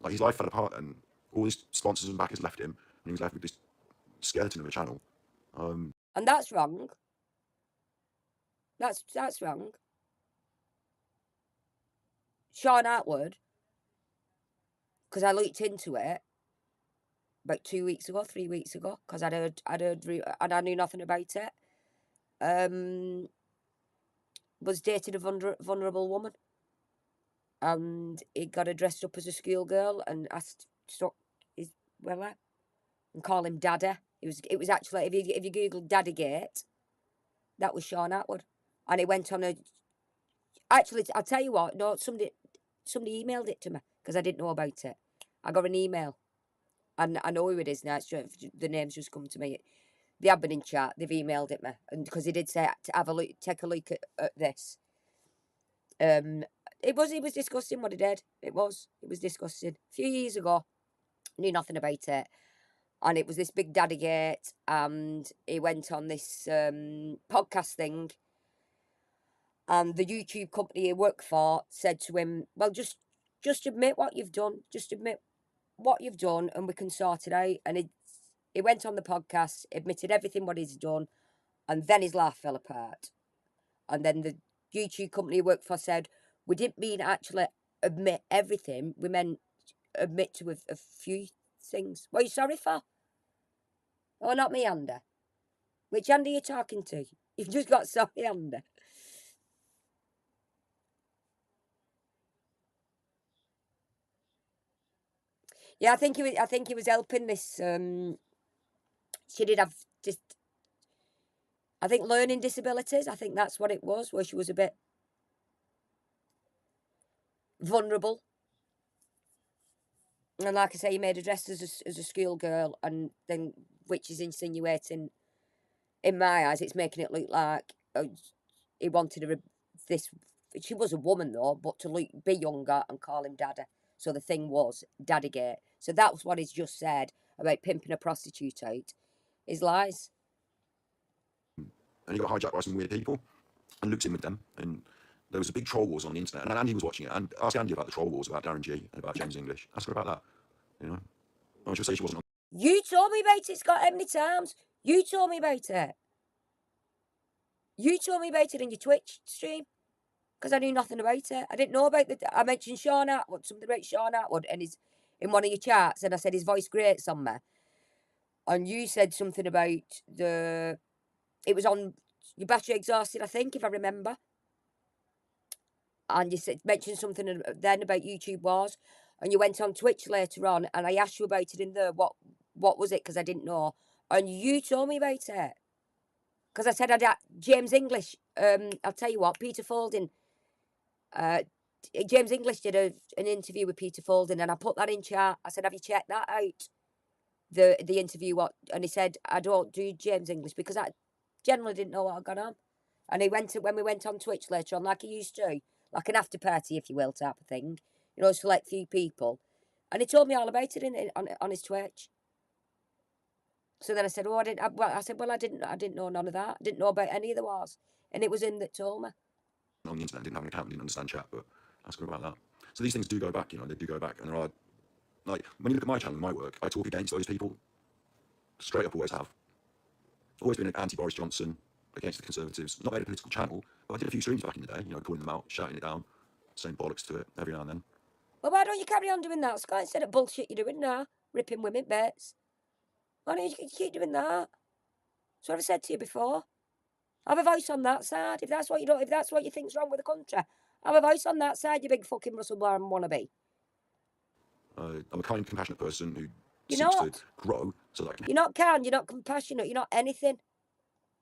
[SPEAKER 2] Like, his life fell apart, and all his sponsors and backers left him, and he was left with this skeleton of a channel.
[SPEAKER 1] And that's wrong. That's wrong. Sean Atwood, because I looked into it about 2 weeks ago, 3 weeks ago, because and I knew nothing about it. Was dating a vulnerable woman, and he got her dressed up as a schoolgirl and asked to stop his well and call him Daddy. It was actually, if you Google Daddygate, that was Sean Atwood, and he went on a. Actually, I'll tell you what. No, somebody emailed it to me because I didn't know about it. I got an email, and I know who it is now. It's just, the name's just come to me. They have been in chat. They've emailed it me, and because he did say to have a look, take a look at this. It was disgusting what he did. It was disgusting. A few years ago, knew nothing about it, and it was this big daddy gate, and he went on this podcast thing, and the YouTube company he worked for said to him, "Well, just admit what you've done. Just admit what you've done, and we can sort it out." And he went on the podcast, admitted everything what he's done, and then his life fell apart. And then the YouTube company he worked for said, "We didn't mean actually admit everything. We meant admit to a few things." What are you sorry for? Oh, not me, Andy. Which Andy are you talking to? You've just got sorry, Andy. Yeah, I think he was helping this. She did have just, I think, learning disabilities. I think that's what it was, where she was a bit vulnerable. And like I say, he made her dressed as a schoolgirl, and then, which is insinuating, in my eyes, it's making it look like he wanted her this. She was a woman though, but to look be younger and call him daddy. So the thing was Daddygate. So that was what he's just said about pimping a prostitute out. Is lies.
[SPEAKER 2] And he got hijacked by some weird people, and Luke's in with them, and there was a big troll wars on the internet, and Andy was watching it, and asked Andy about the troll wars about Darren G and about James English. Ask her about that, you know. And she'll say she wasn't on.
[SPEAKER 1] You told me about it, Scott, how many times? You told me about it. You told me about it in your Twitch stream. Because I knew nothing about it. I didn't know about the. I mentioned Sean Atwood, something about Sean Atwood, and his in one of your chats, and I said his voice grates on me. And you said something about the. It was on your battery exhausted, I think, if I remember. And you said mentioned something then about YouTube Wars, and you went on Twitch later on, and I asked you about it in there. What was it? Because I didn't know, and you told me about it. Because I said James English. I'll tell you what, Peter Folding. James English did an interview with Peter Folding, and I put that in chat. I said, "Have you checked that out?" The interview, and he said, "I don't do James English because I generally didn't know what had gone on." And when we went on Twitch later on, like he used to, like an after party, if you will, type of thing, select few people, and he told me all about it on his Twitch. So then I said, "Oh, I didn't." I said, "Well, I didn't know none of that. I didn't know about any of the wars," and it was him that told me.
[SPEAKER 2] On the internet, didn't have an account, didn't understand chat, but ask her about that. So these things do go back, they do go back, and there are, like, when you look at my channel and my work, I talk against those people, straight up, always have. Always been an anti-Boris Johnson, against the Conservatives. Not made a political channel, but I did a few streams back in the day, calling them out, shouting it down, saying bollocks to it every now and then.
[SPEAKER 1] Well, why don't you carry on doing that, Scott, instead of bullshit you're doing now, ripping women bits? Why don't you keep doing that? That's what I've said to you before. Have a voice on that side. If that's what you think's wrong with the country, have a voice on that side, you big fucking Russell Brand wannabe.
[SPEAKER 2] I'm a kind, compassionate person who
[SPEAKER 1] You're
[SPEAKER 2] seeks
[SPEAKER 1] not.
[SPEAKER 2] to grow so that I can
[SPEAKER 1] You're not kind, you're not compassionate, you're not anything.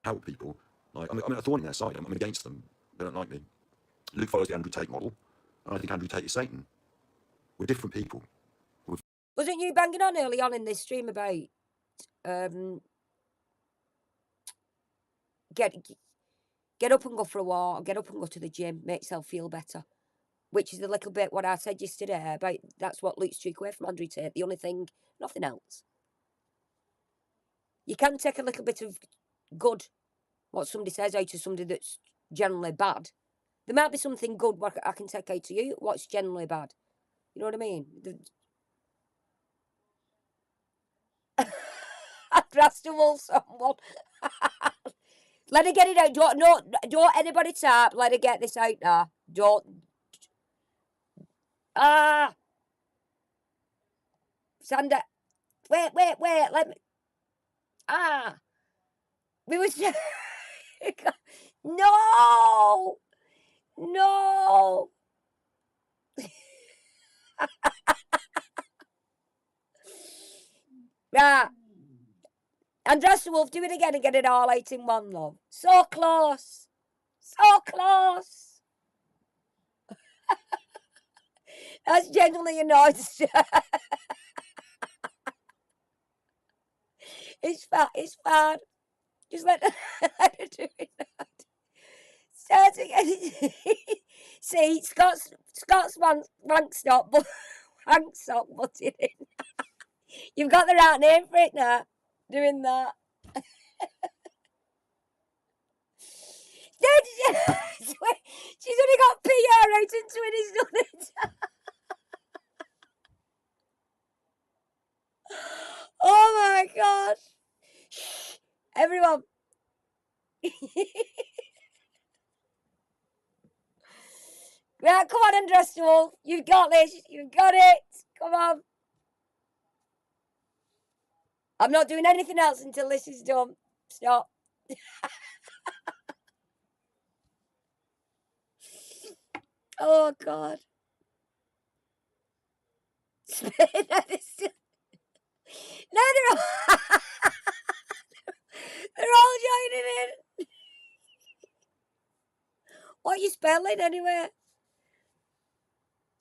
[SPEAKER 2] help people. Like, I'm a thorn in their side. I'm against them. They don't like me. Luke follows the Andrew Tate model, and I think Andrew Tate is Satan. We're different people.
[SPEAKER 1] Wasn't you banging on early on in this stream about get up and go for a walk, get up and go to the gym, make yourself feel better? Which is a little bit what I said yesterday about that's what Luke's took away from Andrew Tate. The only thing, nothing else. You can take a little bit of good, what somebody says out of somebody that's generally bad. There might be something good what I can take out to you, what's generally bad. You know what I mean? I'd to wall someone. Let her get it out. Don't anybody tap. Let her get this out now. Don't. Ah! Sander. Wait, let me. Ah! We was. No! No! Right. Andress the Wolf, do it again and get it all out in one, love. So close. So close. That's genuinely annoyed. It's fine. It's fine. Just let her do it. Start again. See, Scott's rank stop, but rank sock butted in. You've got the right name for it now. Doing that. She's only got PR out and Twinny's done it. Oh my god. Everyone. Right, come on, Undress the Wolf. You've got this. You've got it. Come on. I'm not doing anything else until this is done. Stop. Oh god. No, they're all joining in. What are you spelling anyway?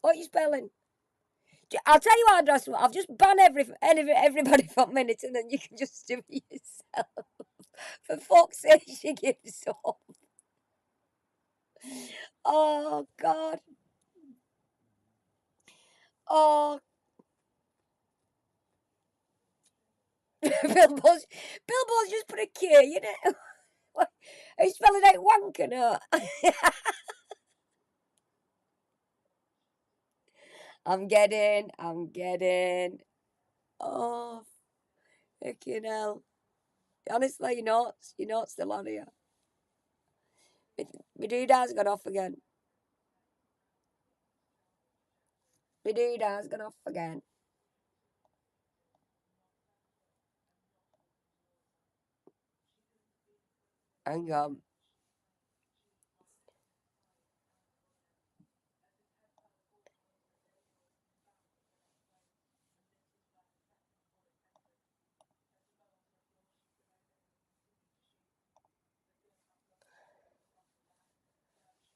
[SPEAKER 1] What are you spelling? I'll tell you what, Andros, I'll just ban everybody for a minute and then you can just do it yourself. For fuck's sake, she gives up. Oh, God. Oh. Billboard's just put a K, you know. Are you spelling out wanker now? I'm getting. Oh, fucking hell. Honestly, you're not still on here. My doodar's gone off again. My doodar's gone off again. Hang on.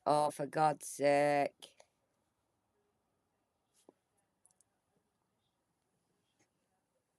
[SPEAKER 1] Oh, for God's sake.